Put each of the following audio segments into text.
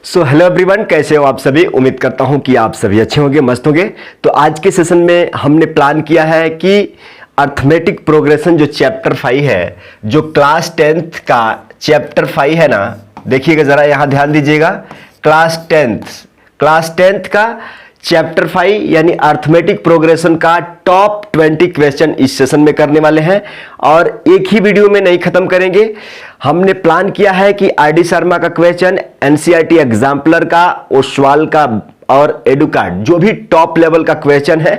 So hello everyone, कैसे हो आप सभी। उम्मीद करता हूं कि आप सभी अच्छे होंगे, मस्त होंगे। तो आज के सेशन में हमने प्लान किया है कि अर्थमेटिक प्रोग्रेशन जो चैप्टर 5 है, जो क्लास 10th का चैप्टर 5 है ना, देखिएगा जरा, यहां ध्यान दीजिएगा। क्लास 10th का चैप्टर 5 यानी अर्थमेटिक प्रोग्रेशन का टॉप 20 क्वेश्चन इस सेशन में करने वाले हैं और एक ही वीडियो में नहीं खत्म करेंगे। हमने प्लान किया है कि आरडी शर्मा का क्वेश्चन, एनसीईआरटी एग्जाम्पलर का, ओसवाल का और एडुकार्ड, जो भी टॉप लेवल का क्वेश्चन है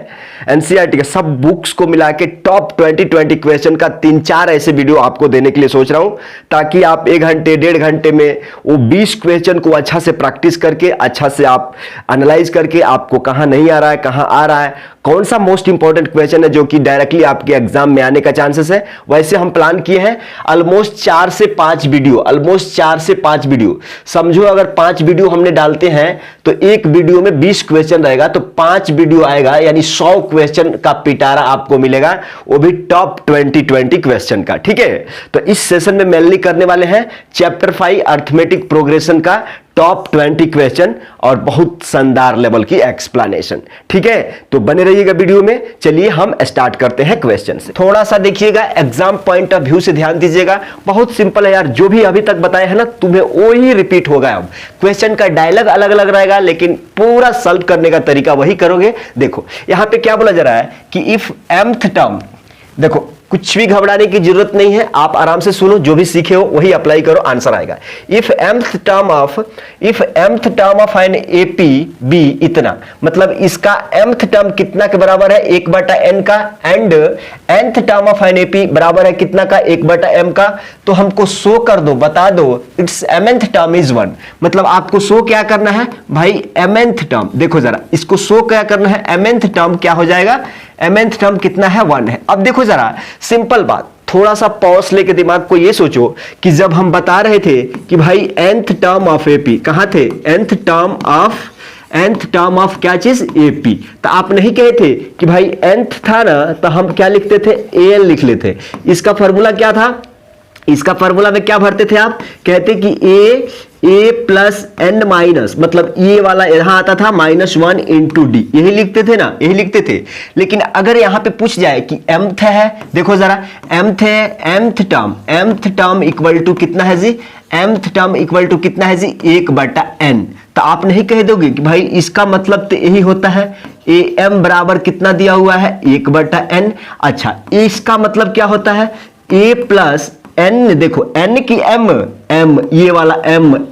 एनसीईआरटी के, सब बुक्स को मिला के टॉप 20 क्वेश्चन का 3-4 ऐसे वीडियो आपको देने के लिए सोच रहा हूं, ताकि आप 1 घंटे 1.5 घंटे में वो 20 क्वेश्चन को अच्छा से प्रैक्टिस करके, अच्छा से आप एनालाइज करके, आपको कहां नहीं आ रहा है, कहां आ रहा है, कौन सा मोस्ट इंपॉर्टेंट क्वेश्चन है जो कि डायरेक्टली आपके एग्जाम में आने का चांसेस है, वैसे हम प्लान किए हैं। ऑलमोस्ट 4 से 5 वीडियो, समझो अगर 5 वीडियो हमने डालते हैं तो एक वीडियो में 20 क्वेश्चन रहेगा, तो 5 वीडियो आएगा, यानी 100 क्वेश्चन का पिटारा आपको मिलेगा, वो भी टॉप 20 क्वेश्चन का। ठीक है, तो इस सेशन में मेनली करने वाले हैं चैप्टर 5 अर्थमेटिक प्रोग्रेशन का टॉप 20 क्वेश्चन और बहुत शानदार लेवल की एक्सप्लेनेशन। ठीक है, तो बने रहिएगा वीडियो में। चलिए हम स्टार्ट करते हैं क्वेश्चन से। थोड़ा सा देखिएगा, एग्जाम पॉइंट ऑफ व्यू से ध्यान दीजिएगा। बहुत सिंपल है यार, जो भी अभी तक बताया है ना, तुम्हें वो ही रिपीट होगा। अब क्वेश्चन का डायलॉग अलग अलग रहेगा, लेकिन पूरा सॉल्व करने का तरीका वही करोगे। देखो यहां पे क्या बोला जा रहा है कि इफ mth टर्म, देखो कुछ भी घबराने की जरूरत नहीं है, आप आराम से सुनो, जो भी सीखे हो वही अप्लाई करो, आंसर आएगा। If mth term of an AP be इतना, मतलब इसका mth टर्म कितना के बराबर है, 1/n का, and nth term of an AP बराबर है कितना का, 1/m का। तो हमको शो कर दो, बता दो इट्स mth टर्म इज 1। मतलब आपको शो क्या करना है भाई, mth टर्म। देखो जरा, इसको शो क्या करना है, mth टर्म क्या हो जाएगा, mth टर्म कितना है, 1 है। अब देखो जरा, सिंपल बात, थोड़ा सा पॉज लेके दिमाग को ये सोचो कि जब हम बता रहे थे कि भाई nth टर्म ऑफ एपी कहां थे, nth टर्म ऑफ क्या चीज, एपी, तो आप नहीं कहे थे कि भाई nth था ना, तो हम क्या लिखते थे, an लिख लेते। इसका फॉर्मूला क्या था, इसका फॉर्मूला में क्या भरते थे, आप कहते कि a प्लस n माइनस, मतलब ये वाला यहां आता था -1 इंटू डी, यही लिखते थे ना, यही लिखते थे। लेकिन अगर यहां पे पूछ जाए कि mth है, देखो जरा, mth है, mth टर्म इक्वल टू कितना है जी, mth टर्म इक्वल टू कितना है जी, 1/n। तो आप नहीं कह दोगे कि भाई इसका मतलब तो यही होता है, am बराबर कितना दिया हुआ है, 1/n। अच्छा, इसका मतलब क्या होता है, a प्लस n, देखो n की m, ये वाला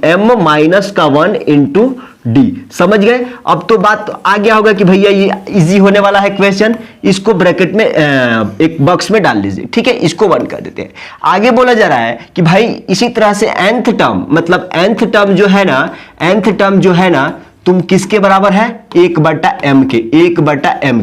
m माइनस का 1 इंटू डी। समझ गए। अब तो बात आ गया होगा कि भैया ये इजी होने वाला है क्वेश्चन, इसको ब्रैकेट में एक बॉक्स में डाल लीजिए। ठीक है, इसको बंद कर देते हैं। आगे बोला जा रहा है कि भाई इसी तरह से nth टर्म, मतलब nth टर्म जो है ना, तुम किसके बराबर है, 1/m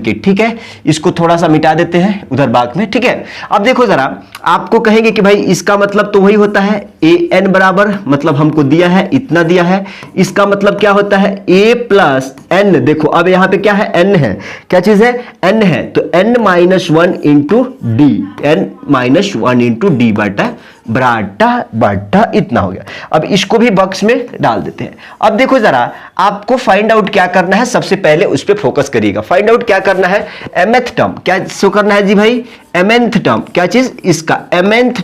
के। ठीक है, इसको थोड़ा सा मिटा देते हैं उधर बाग में। ठीक है, अब देखो जरा, आपको कहेंगे कि भाई इसका मतलब तो वही होता है, an बराबर, मतलब हमको दिया है, इतना दिया है, इसका मतलब क्या होता है, a प्लस n। देखो अब यहाँ पे क्या है, n है, क्या चीज है, n है, तो n-1 into D, n-1 into D बटा इतना हो गया। अब इसको भी बॉक्स में डाल देते हैं। अब देखो जरा, आपको फाइंड आउट क्या करना है, सबसे पहले उस पर फोकस करिएगा। फाइंड आउट क्या करना है, mth टर्म क्या शो करना है जी भाई, mth टर्म, क्या चीज, इसका mth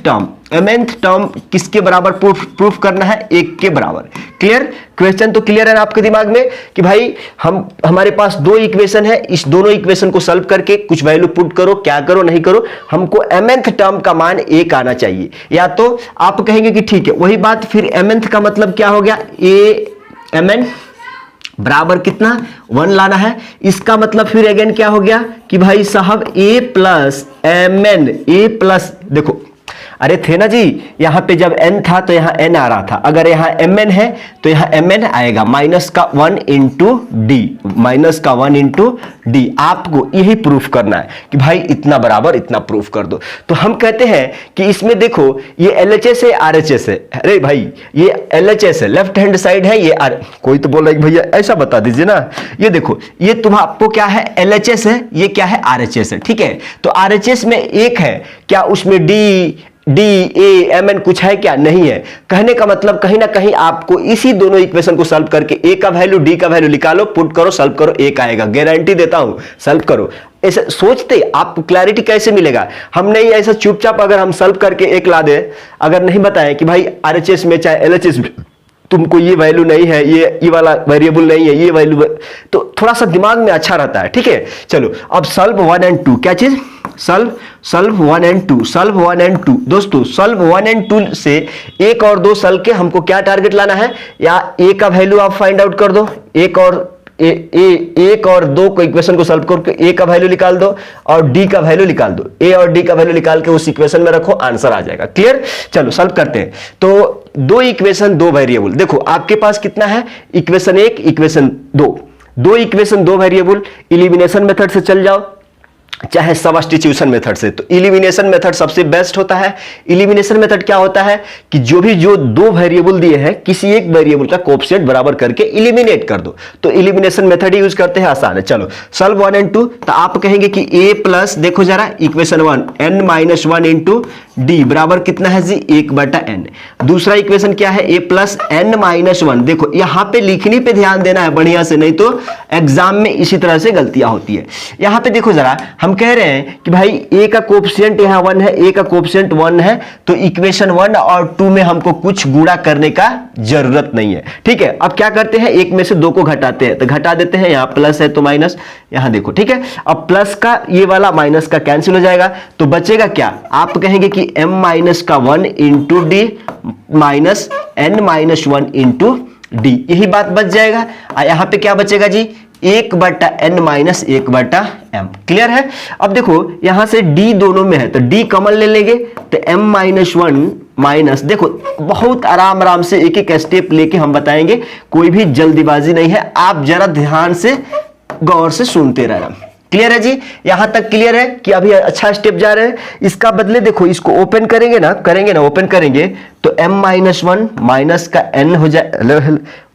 टर्म किसके बराबर प्रूफ करना है, 1 के बराबर। क्लियर, क्वेश्चन तो क्लियर है ना आपके दिमाग में कि भाई हमारे पास 2 इक्वेशन है, इस दोनों इक्वेशन को सॉल्व करके कुछ वैल्यू पुट करो, क्या करो नहीं करो, हमको mth टर्म का मान 1 आना चाहिए। या तो आप कहेंगे कि ठीक है, वही बात, फिर mth का मतलब क्या हो गया, mn बराबर कितना, 1 लाना है। इसका मतलब फिर अगेन क्या हो गया कि भाई साहब a plus mn, a plus, देखो अरे थे ना जी, यहां पे जब n था तो यहां n आ रहा था, अगर यहां mn है तो यहां mn आएगा -1 इंटू डी। आपको यही प्रूफ करना है कि भाई इतना बराबर इतना प्रूफ कर दो। तो हम कहते हैं कि इसमें देखो, ये LHS है, RHS है। अरे भाई ये LHS है, लेफ्ट हैंड साइड है, ये कोई तो बोल रहा है भैया ऐसा बता दीजिए ना, ये देखो, ये आपको क्या है, LHS है, ये क्या है, RHS है। ठीक है, तो RHS में 1 है, क्या उसमें D D A M N कुछ है क्या? नहीं है। कहने का मतलब कहीं ना कहीं आपको इसी दोनों इक्वेशन को सॉल्व करके ए का वैल्यू डी का वैल्यू निकालो, पुट करो, सॉल्व करो, एक आएगा, गारंटी देता हूं। सॉल्व करो, ऐसे सोचते आपको क्लैरिटी कैसे मिलेगा? हम नहीं ऐसा चुपचाप अगर हम सॉल्व करके एक ला दे, अगर नहीं बताएं कि भाई आरएचएस में चाहे एलएचएस में तुमको ये वैल्यू नहीं है, ये वाला वेरिएबल नहीं है, ये वैल्यू, तो थोड़ा सा दिमाग में अच्छा रहता है। ठीक है, चलो अब सॉल्व 1 एंड 2, क्या चीज? Solve 1 and 2, solve 1 and 2। दोस्तों सॉल्व 1 एंड 2 से एक और दो सॉल्व के हमको क्या टारगेट लाना है? या ए का वैल्यू आप फाइंड आउट कर दो, एक और दो को इक्वेशन को सॉल्व करके ए का वैल्यू निकाल दो और डी का वैल्यू निकाल दो, ए और डी का वैल्यू निकाल के उस इक्वेशन में रखो, आंसर आ जाएगा। क्लियर? चलो सॉल्व करते हैं। तो दो इक्वेशन दो वेरिएबल, देखो आपके पास कितना है? इक्वेशन 1 इक्वेशन 2, दो इक्वेशन दो वेरिएबल। इलिमिनेशन मेथड से चल जाओ चाहे सब्स्टिट्यूशन मेथड से, तो इलिमिनेशन मेथड सबसे बेस्ट होता है। इलिमिनेशन मेथड क्या होता है कि जो दो वेरिएबल दिए हैं किसी एक वेरिएबल का कोएफिशिएंट बराबर करके इलिमिनेट कर दो, तो इलिमिनेशन मेथड ही यूज करते हैं, आसान है। चलो सॉल्व 1 एंड 2, तो आप कहेंगे कि a प्लस, देखो जरा equation 1 n minus 1 into D बराबर कितना है जी? 1/n। दूसरा इक्वेशन क्या है? a plus n minus 1। देखो यहां पे लिखने पे ध्यान देना है बढ़िया से, नहीं तो एग्जाम में इसी तरह से गलतियां होती है। यहां पे देखो जरा, हम कह रहे हैं कि भाई a का कोएफिशिएंट यहां 1 है, a का कोएफिशिएंट 1 है, तो इक्वेशन 1 और 2 में हमको कुछ गुणा करने का जरूरत नहीं है। ठीक है, अब क्या करते हैं? एक में से दो को घटाते हैं, तो घटा देते हैं, यहां प्लस है तो माइनस, यहां देखो। ठीक है, अब प्लस का ये वाला माइनस का कैंसिल हो जाएगा, तो बचेगा क्या? आप कहेंगे कि m माइनस का 1 into D minus n minus 1 into D, यही बात बच जाएगा। यहां पे क्या बचेगा जी? 1/n minus 1/m। क्लियर है? अब देखो यहां से d दोनों में है, तो d कॉमन ले लेंगे, तो m माइनस 1 माइनस, देखो बहुत आराम से एक एक स्टेप लेके हम बताएंगे, कोई भी जल्दीबाजी नहीं है, आप जरा ध्यान से गौर से सुनते रहना। क्लियर है जी? यहां तक क्लियर है कि अभी अच्छा स्टेप जा रहे हैं। इसका बदले देखो, इसको ओपन करेंगे ना, ओपन करेंगे तो m माइनस 1 माइनस का n हो जाए,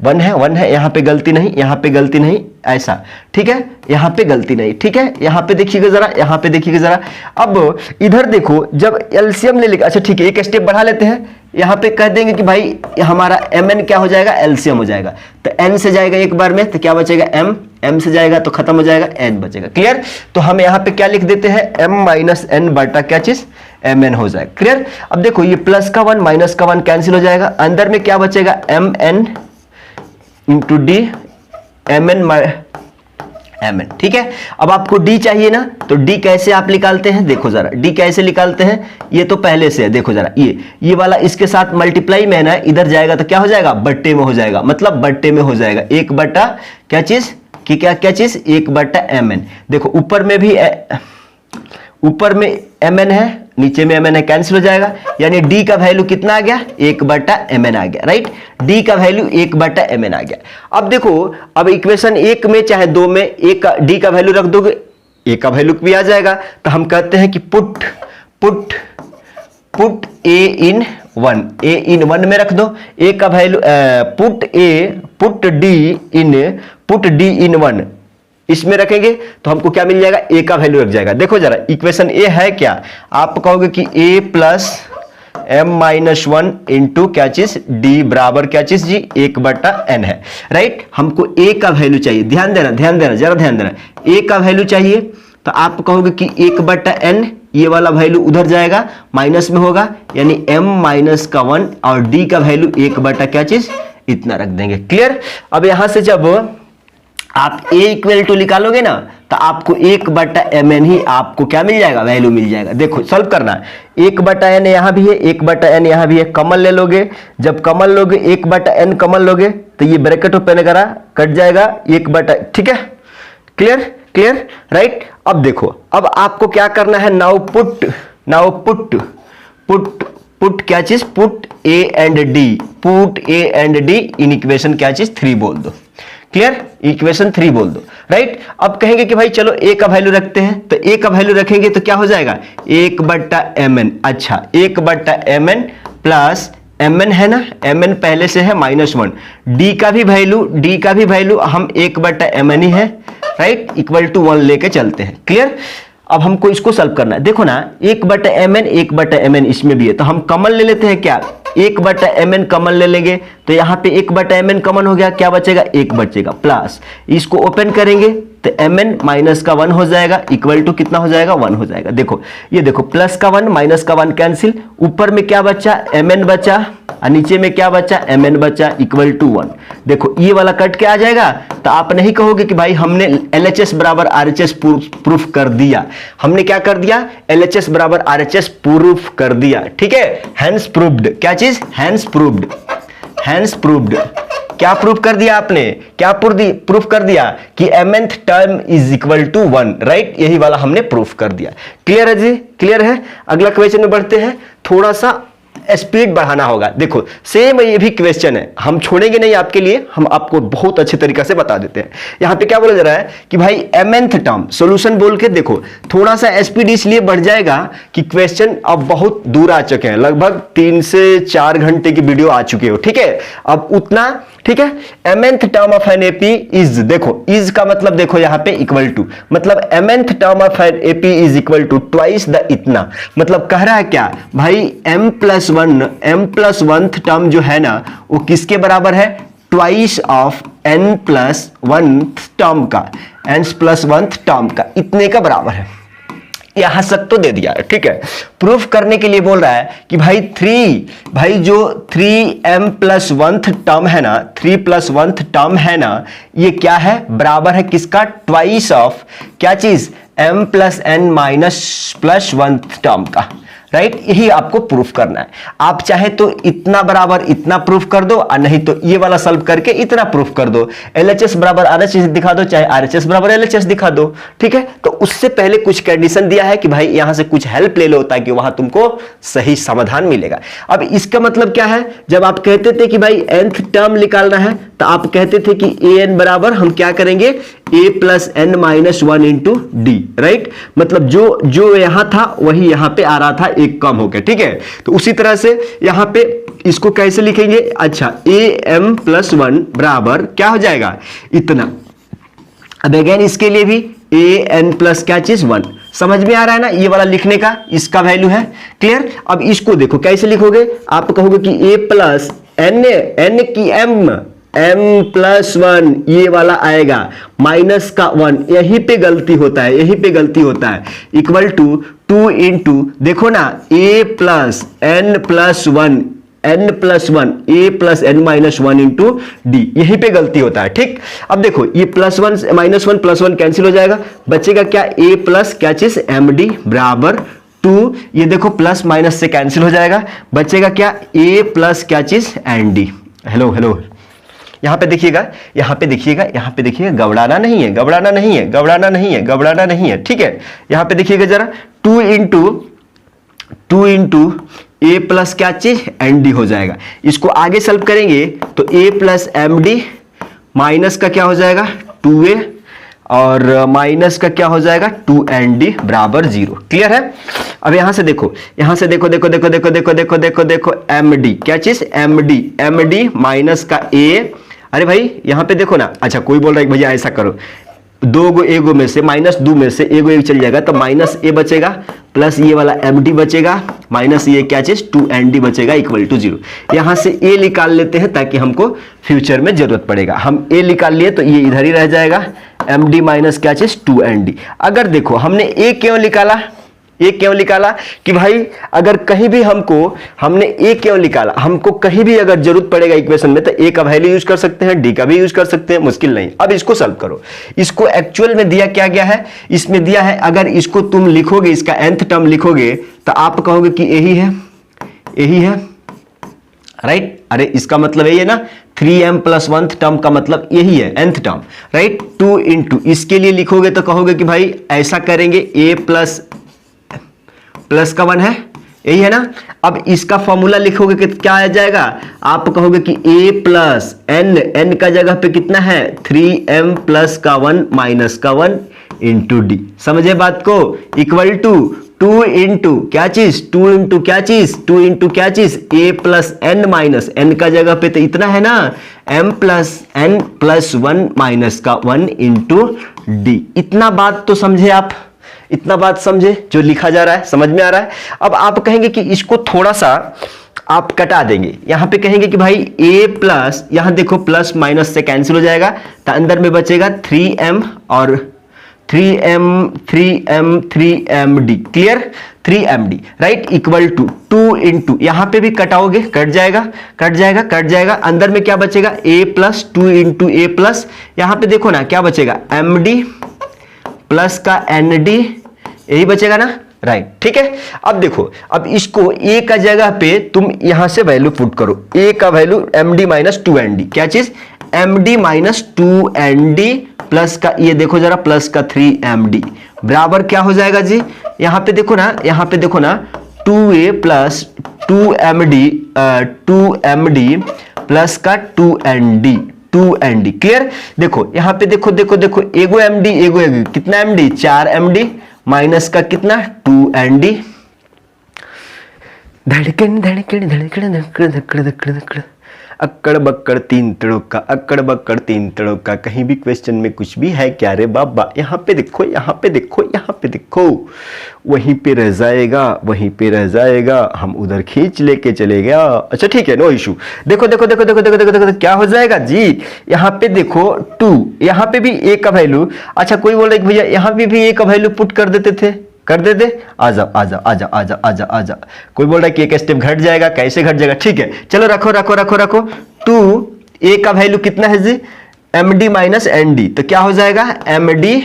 1 है, यहां पे गलती नहीं, यहां पे गलती नहीं, ऐसा। ठीक है, यहां पे गलती नहीं। ठीक है, यहां पे देखिएगा जरा, यहां पे देखिएगा जरा। अब इधर देखो, जब एलसीएम ले लेगा, अच्छा ठीक है, एक स्टेप बढ़ा लेते हैं, यहां पे कह देंगे कि भाई हमारा mn क्या हो जाएगा? एलसीएम हो जाएगा, तो n से जाएगा एक बार में, तो क्या बचेगा? m से जाएगा तो खत्म हो जाएगा, n बचेगा। क्लियर? तो हम यहां पे क्या लिख देते हैं? m माइनस n बटा क्या चीज? mn हो जाएगा। क्लियर? अब देखो ये प्लस का 1 माइनस का 1 कैंसिल हो जाएगा, अंदर में क्या बचेगा? mn into D mn। ठीक है, अब आपको d चाहिए ना, तो d कैसे आप निकालते हैं? देखो जरा, d कैसे निकालते हैं? ये तो पहले से है, देखो जरा, ये वाला इसके साथ मल्टीप्लाई में है ना, इधर जाएगा तो क्या हो जाएगा? बट्टे में हो जाएगा, मतलब बट्टे में हो जाएगा 1 बटा क्या चीज कि क्या चीज? 1/mn। देखो ऊपर में भी ऊपर में mn है, नीचे में mn है, कैंसिल हो जाएगा, यानी d का वैल्यू कितना आ गया? 1/mn आ गया, राइट? d का वैल्यू 1/mn आ गया। अब देखो, अब इक्वेशन 1 में चाहे 2 में एक d का वैल्यू रख दोगे, a का वैल्यू भी आ जाएगा, तो हम कहते हैं कि पुट a इन 1 में रख दो, a का वैल्यू, पुट d इन 1 इसमें रखेंगे तो हमको क्या मिल जाएगा? a का वैल्यू रख जाएगा। देखो जरा, इक्वेशन a है क्या? आप कहोगे कि a plus m minus 1 into क्या चीज? d बराबर क्या चीज जी? 1/n है, राइट? हमको a का वैल्यू चाहिए, ध्यान देना, जरा ध्यान देना, a का वैल्यू चाहिए, तो आप कहोगे कि 1/n, ये वाला वैल्यू उधर जाएगा, माइनस में होगा, यानी m माइनस का 1 और d का वैल्यू 1 बटा क्या चीज? इतना रख देंगे। क्लियर? अब यहां से जब आप a इक्वल टू निकालोगे ना, तो आपको 1/mn ही आपको क्या मिल जाएगा? वैल्यू मिल जाएगा। देखो सॉल्व करना, 1/n यहां भी है, 1/n यहां भी है, कॉमन ले लोगे, जब कॉमन लोगे 1/n कॉमन लोगे तो ये ब्रैकेट ओपन करा कट जाएगा 1/, ठीक है? Clear, right? अब देखो, अब आपको क्या करना है? नाउ पुट क्या चीज? Put a and d in equation क्या चीज? 3 बोल दो। क्लियर? इक्वेशन 3 बोल दो, राइट? अब कहेंगे कि भाई चलो a का वैल्यू रखते हैं, तो a का वैल्यू रखेंगे तो क्या हो जाएगा? 1/mn। अच्छा, 1/mn प्लस mn है ना, mn पहले से है -1, d का भी वैल्यू हम 1/mn ही है, राइट? इक्वल टू 1 लेके चलते हैं। क्लियर? अब हमको इसको सॉल्व करना है। देखो ना 1/mn 1/mn इसमें भी है, तो हम कॉमन ले लेते हैं क्या, 1/mn कॉमन ले लेंगे, तो यहाँ पे 1/mn कॉमन हो गया, क्या बचेगा 1 बचेगा, प्लस इसको ओपन करेंगे तो mn माइनस का 1 हो जाएगा, इक्वल टू कितना हो जाएगा 1 हो जाएगा। देखो ये देखो प्लस का 1 माइनस का 1 कैंसिल, ऊपर में क्या बचा mn बचा और नीचे में क्या बचा mn बचा, इक्वल टू 1। देखो ये वाला कट के आ जाएगा, तो आप नहीं कहोगे कि भाई हमने LHS बराबर RHS प्रूफ कर दिया। हमने क्या कर दिया, LHS बराबर RHS प्रूफ कर दिया, ठीक है। हैंस प्रूव्ड, क्या चीज, हैंस प्रूव्ड, हैंस प्रूव्ड, क्या प्रूफ कर दिया आपने, क्या प्रूफ कर दिया कि mnth term is equal to 1, right, यही वाला हमने प्रूफ कर दिया। क्लियर है जी, क्लियर है। अगला क्वेश्चन में बढ़ते हैं, थोड़ा सा स्पीड बढ़ाना होगा। देखो सेम ये भी क्वेश्चन है, हम छोड़ेंगे नहीं आपके लिए, हम आपको बहुत अच्छे तरीके से बता देते हैं। यहां पे क्या बोला जा रहा है कि भाई mnth टर्म सॉल्यूशन बोल के, देखो थोड़ा सा स्पीड इसलिए बढ़ जाएगा कि क्वेश्चन अब बहुत दूर आ चुके हैं, लगभग 3 से 4 घंटे की वीडियो आ चुके हो, ठीक है। अब उतना, ठीक है। mnth term of an AP is, देखो इज का मतलब देखो यहां पे इक्वल टू, मतलब mnth term of an AP is equal to twice the इतना, मतलब कह रहा है क्या भाई m+1th टर्म जो है ना वो किसके बराबर है, ट्वाइस ऑफ n+1th टर्म का, n+1th टर्म का, इतने का बराबर है। यहां तक तो दे दिया है, ठीक है। प्रूफ करने के लिए बोल रहा है कि भाई जो 3m+1th टर्म है ना, 3+1th टर्म है ना, ये क्या है, बराबर है किसका, ट्वाइस ऑफ क्या चीज, m+n-+1th टर्म का, राइट। यही आपको प्रूफ करना है। आप चाहे तो इतना बराबर इतना प्रूफ कर दो, और नहीं तो ये वाला सॉल्व करके इतना प्रूफ कर दो। LHS बराबर RHS दिखा दो, चाहे RHS बराबर LHS दिखा दो, ठीक है। तो उससे पहले कुछ कंडीशन दिया है कि भाई यहां से कुछ हेल्प ले लो, ताकि वहां तुमको सही समाधान मिलेगा। अब इसका मतलब क्या है, जब आप कहते थे कि भाई nth टर्म निकालना है, तो आप कहते थे कि an बराबर हम क्या करेंगे, a+n-1 इंटू डी, राइट। मतलब जो यहां था वही यहां पे आ रहा था, एक कम हो गया, ठीक है। तो उसी तरह से यहां पे इसको कैसे लिखेंगे, अच्छा am+1 बराबर क्या हो जाएगा, इतना। अब अगेन इसके लिए भी an प्लस क्या चीज 1, समझ में आ रहा है ना, ये वाला लिखने का इसका वैल्यू है, क्लियर। अब इसको देखो कैसे लिखोगे, आप कहोगे कि a+n की m+1 ये वाला आएगा, माइनस का 1, यहीं पे गलती होता है, यहीं पे गलती होता है, इक्वल टू 2 इंटू, देखो ना a+n+1 n+1 a+n-1 into D, यहीं पे गलती होता है, ठीक। अब देखो ये +1 -1 +1 कैंसिल हो जाएगा, बचेगा क्या, a प्लस क्या चीज md बराबर 2, ये देखो प्लस माइनस से कैंसिल हो जाएगा, बचेगा क्या, a प्लस क्या चीज nd। हेलो यहां पे देखिएगा, यहां पे देखिएगा, यहां पे देखिएगा, घबराना नहीं है, घबराना नहीं है, घबराना नहीं है, घबराना नहीं है, ठीक है। यहां पे देखिएगा जरा, 2 इंटू a प्लस क्या चीज nd हो जाएगा। इसको आगे सॉल्व करेंगे तो a प्लस md माइनस का क्या हो जाएगा 2a, और माइनस का क्या हो जाएगा 2nd बराबर 0। क्लियर है। अब यहां से देखो, यहां से देखो देखो देखो देखो देखो देखो देखो देखो md क्या चीज md माइनस का a, अरे भाई यहां पे देखो ना, अच्छा कोई बोल रहा है भैया ऐसा करो, 2 गो एगो में से -2 में से एगो एक चल जाएगा, तो माइनस a बचेगा, प्लस ये वाला md बचेगा, माइनस ये क्या चीज 2nd बचेगा, इक्वल टू 0। यहां से a निकाल लेते हैं ताकि हमको फ्यूचर में जरूरत पड़ेगा। हम a निकाल लिए तो ये इधर ही रह जाएगा, md माइनस क्या चीज 2nd। अगर देखो हमने a क्यों निकाला, ये क्यों निकाला कि भाई अगर कहीं भी हमने ए क्यों निकाला, हमको कहीं भी अगर जरूरत पड़ेगा इक्वेशन में, तो ए का वैल्यू यूज कर सकते हैं, डी का भी यूज कर सकते हैं, मुश्किल नहीं। अब इसको सॉल्व करो, इसको एक्चुअल में दिया क्या गया है, इसमें दिया है, अगर इसको तुम लिखोगे, इसका nth टर्म लिखोगे, तो आप कहोगे कि यही है, राइट। अरे इसका मतलब यही है ना, 3m+1th टर्म का मतलब यही है nth टर्म, राइट। 2 इंटू इसके लिए लिखोगे तो कहोगे कि भाई ऐसा करेंगे, a प्लस का 1 है, यही है ना। अब इसका फॉर्मूला लिखोगे कि क्या आ जाएगा, आप कहोगे कि a प्लस n का जगह पे कितना है 3m प्लस का 1 माइनस का 1 इंटू डी, समझे बात को, इक्वल टू 2 इंटू क्या चीज 2 इंटू क्या चीज a plus n minus n का जगह पे तो इतना है ना, m plus n plus 1 minus का 1 इंटू डी। इतना बात तो समझे आप, इतना बात समझे, जो लिखा जा रहा है समझ में आ रहा है। अब आप कहेंगे कि इसको थोड़ा सा आप कटा देंगे, यहां पे कहेंगे कि भाई a प्लस, यहां देखो प्लस माइनस से कैंसिल हो जाएगा, तो अंदर में बचेगा 3m और 3md, clear, 3md right, equal to 2 into, यहां पे भी कटाओगे कट जाएगा कट जाएगा कट जाएगा, अंदर में क्या बचेगा a plus 2 into A plus, यहां पे देखो ना क्या बचेगा md प्लस का nd, यही बचेगा ना, राइट ठीक है। अब देखो, अब इसको a का जगह पे तुम यहां से वैल्यू पुट करो, a का वैल्यू md माइनस 2nd, क्या चीज, md माइनस 2nd प्लस का, ये देखो जरा प्लस का 3md बराबर क्या हो जाएगा जी, यहां पे देखो ना, यहां पे देखो ना 2a प्लस 2md प्लस का 2nd, क्लियर। देखो यहां पे देखो देखो देखो, एगो md एगो कितना md, 4md माइनस का कितना 2nd, धड़कन धड़कन धड़कन धड़कन धड़कन धड़कन धड़कन, अक्कड़ बक्कड़ तीन तड़ोका, अक्कड़ बक्कड़ तीन तड़ोका, कहीं भी क्वेश्चन में कुछ भी है क्या रे बाबा, यहाँ पे देखो यहाँ पे देखो यहाँ पे देखो, वहीं पे रह जाएगा वहीं पे रह जाएगा, हम उधर खींच लेके चले गया। अच्छा ठीक है, नो इशू। देखो देखो देखो देखो देखो देखो देखो क्या हो जाएगा जी, यहाँ पे देखो 2, यहाँ पे भी a का वैल्यू, अच्छा कोई बोल रहा है भैया यहाँ पे भी a का वैल्यू पुट कर देते थे, कर देते, आ जाओ आ जाओ आ जाओ आ जाओ आ जाओ आ जाओ, कोई बोल रहा है कि एक स्टेप घट जाएगा, कैसे घट जाएगा, ठीक है चलो रखो रखो रखो रखो, 2 a का वैल्यू कितना है जी, md माइनस nd, तो क्या हो जाएगा md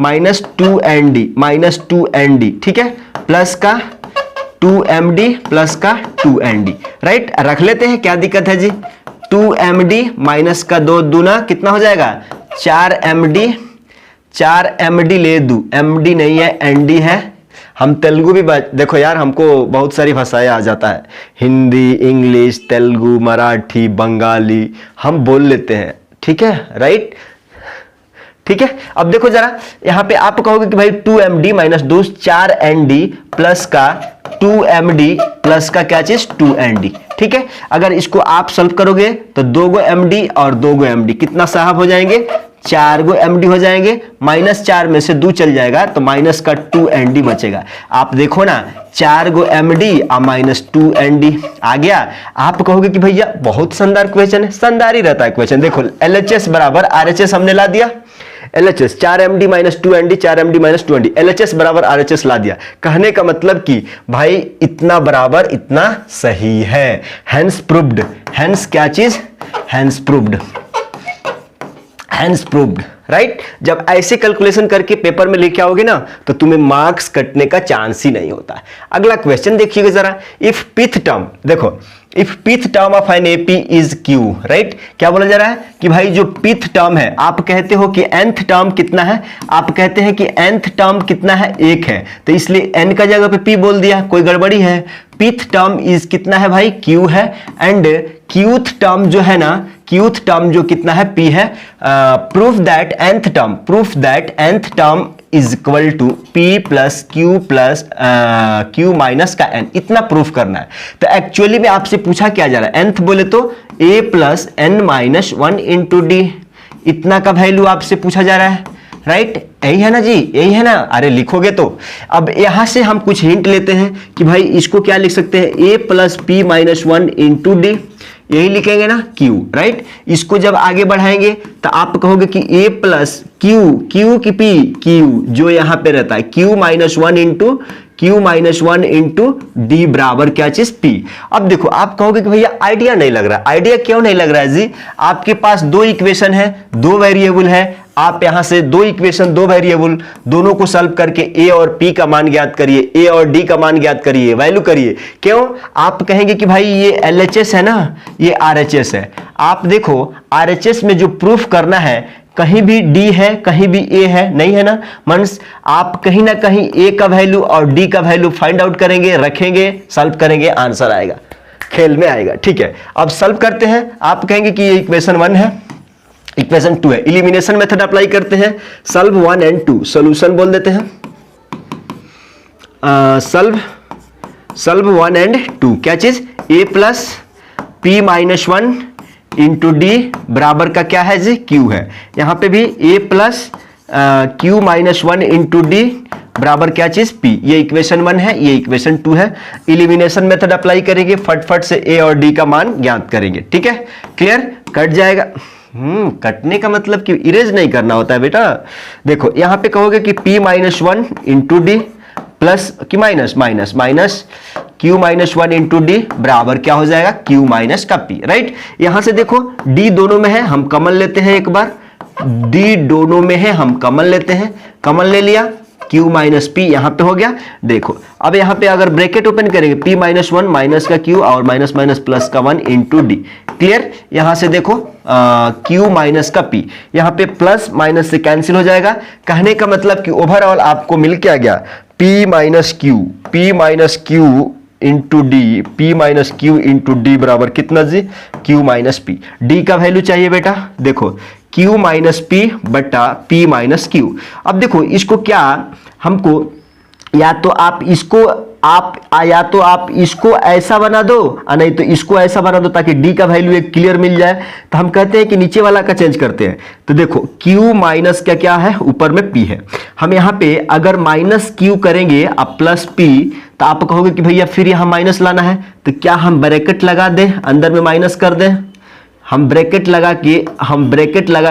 माइनस 2nd, ठीक है, प्लस का 2md प्लस का 2nd, राइट, रख लेते हैं, क्या दिक्कत है जी, 2md माइनस का 2 दूना कितना हो जाएगा 4md ले दू, md नहीं है nd है, हम तेलुगु भी देखो यार, हमको बहुत सारी भाषाएं आ जाता है, हिंदी, इंग्लिश, तेलुगु, मराठी, बंगाली, हम बोल लेते हैं, ठीक है राइट, ठीक है। अब देखो जरा यहां पे आप कहोगे कि भाई 2md माइनस 2 4nd प्लस का 2md प्लस का क्या चीज 2nd, ठीक है। अगर इसको आप सॉल्व करोगे तो 2 गो md और 2 गो md कितना साहब हो जाएंगे, 4 गो md हो जाएंगे, माइनस 4 में से 2 चल जाएगा तो माइनस का 2nd बचेगा। आप देखो ना 4 गो md और माइनस 2nd आ गया। आप कहोगे कि भैया बहुत शानदार क्वेश्चन है, शानदार ही रहता है क्वेश्चन। देखो LHS बराबर RHS हमने ला दिया, LHS 4md minus 2nd 4md minus 2nd, LHS बराबर RHS ला दिया। कहने का मतलब कि भाई इतना बराबर इतना सही है, हैंस प्रूव्ड, हैंस क्या चीज, hence proved, hence proved, right. जब ऐसे कैलकुलेशन करके पेपर में लेके आओगे ना तो तुम्हें मार्क्स कटने का चांस ही नहीं होता। अगला क्वेश्चन देखिएगा जरा, इफ pth टर्म, देखो if pth term of an AP is Q, right, क्या बोला जा रहा है कि भाई जो pth टर्म है, आप कहते हो कि nth टर्म कितना है, आप कहते हैं कि nth टर्म कितना है 1 है, तो इसलिए n का जगह पे p बोल दिया, कोई गड़बड़ी है। pth टर्म इज कितना है भाई Q है, एंड qth टर्म जो है ना, qth टर्म जो कितना है p है। Proof that nth term, proof that nth term is equal to p plus q plus q minus का n, इतना प्रूफ करना है। तो एक्चुअली में आपसे पूछा क्या जा रहा है, nth बोले तो a plus n minus 1 into D, इतना का वैल्यू आपसे पूछा जा रहा है, राइट, यही है ना जी, यही है ना, अरे लिखोगे तो। अब यहां से हम कुछ हिंट लेते हैं कि भाई इसको क्या लिख सकते हैं, a plus p minus 1 into D, यही लिखेंगे ना Q, राइट। इसको जब आगे बढ़ाएंगे तो आप कहोगे कि a प्लस Q की P, Q जो यहां पे रहता है Q minus 1 into Q minus 1 into D बराबर क्या चीज P। अब देखो आप कहोगे कि भैया आइडिया नहीं लग रहा, आइडिया क्यों नहीं लग रहा है जी, आपके पास 2 इक्वेशन है, 2 वेरिएबल है, आप यहां से 2 इक्वेशन 2 वेरिएबल दोनों को सॉल्व करके a और p का मान ज्ञात करिए, a और d का मान ज्ञात करिए, वैल्यू करिए। क्यों, आप कहेंगे कि भाई ये LHS है ना, ये RHS है। आप देखो RHS में जो प्रूफ करना है, कहीं भी d है कहीं भी a है, नहीं है ना, मींस आप कहीं ना कहीं a का वैल्यू और d का वैल्यू फाइंड आउट करेंगे, रखेंगे, सॉल्व करेंगे, आंसर आएगा, खेल में आएगा, ठीक है। अब सॉल्व करते हैं, आप कहेंगे कि ये इक्वेशन 1 है, इक्वेशन 2 है, इलिमिनेशन मेथड अप्लाई करते हैं, सॉल्व 1 एंड 2, सॉल्यूशन बोल देते हैं, सॉल्व 1 एंड 2, क्या चीज, a plus p minus 1 into D बराबर का क्या है जी Q है। यहां पे भी a plus Q minus 1 into D बराबर क्या चीज p। ये इक्वेशन 1 है, ये इक्वेशन 2 है। इलिमिनेशन मेथड अप्लाई करेंगे, फटफट से a और d का मान ज्ञात करेंगे। ठीक है, क्लियर, कट जाएगा। कटने का मतलब कि इरेज नहीं करना होता है बेटा। देखो यहां पे कहोगे कि p minus 1 into D plus कि minus minus minus q minus 1 into D बराबर क्या हो जाएगा, q माइनस का p। राइट, यहां से देखो d दोनों में है, हम कॉमन लेते हैं एक बार। d दोनों में है, हम कॉमन लेते हैं, कॉमन ले लिया, q माइनस p यहां पे हो गया। देखो अब यहां पे अगर ब्रैकेट ओपन करेंगे p माइनस 1 माइनस का q और माइनस माइनस प्लस का 1 इंटू डी। क्लियर, यहां से देखो q माइनस का p, यहां पे प्लस माइनस से कैंसिल हो जाएगा। कहने का मतलब कि ओवरऑल आपको मिल क्या गया, p minus q into D, p minus Q into D बराबर कितना जी, q माइनस p। d का वैल्यू चाहिए बेटा, देखो q माइनस p बटा p माइनस q। अब देखो इसको क्या हमको, या तो आप इसको ऐसा बना दो नहीं तो इसको ऐसा बना दो ताकि d का वैल्यू एक क्लियर मिल जाए। तो हम कहते हैं कि नीचे वाला का चेंज करते हैं। तो देखो q माइनस क्या है, ऊपर में p है। हम यहाँ पे अगर माइनस q करेंगे अब प्लस p, तो आप कहोगे कि भैया फिर यहाँ माइनस लाना है, तो क्या हम ब्रैकेट लगा दें, अंदर में माइनस कर दें। हम ब्रैकेट लगा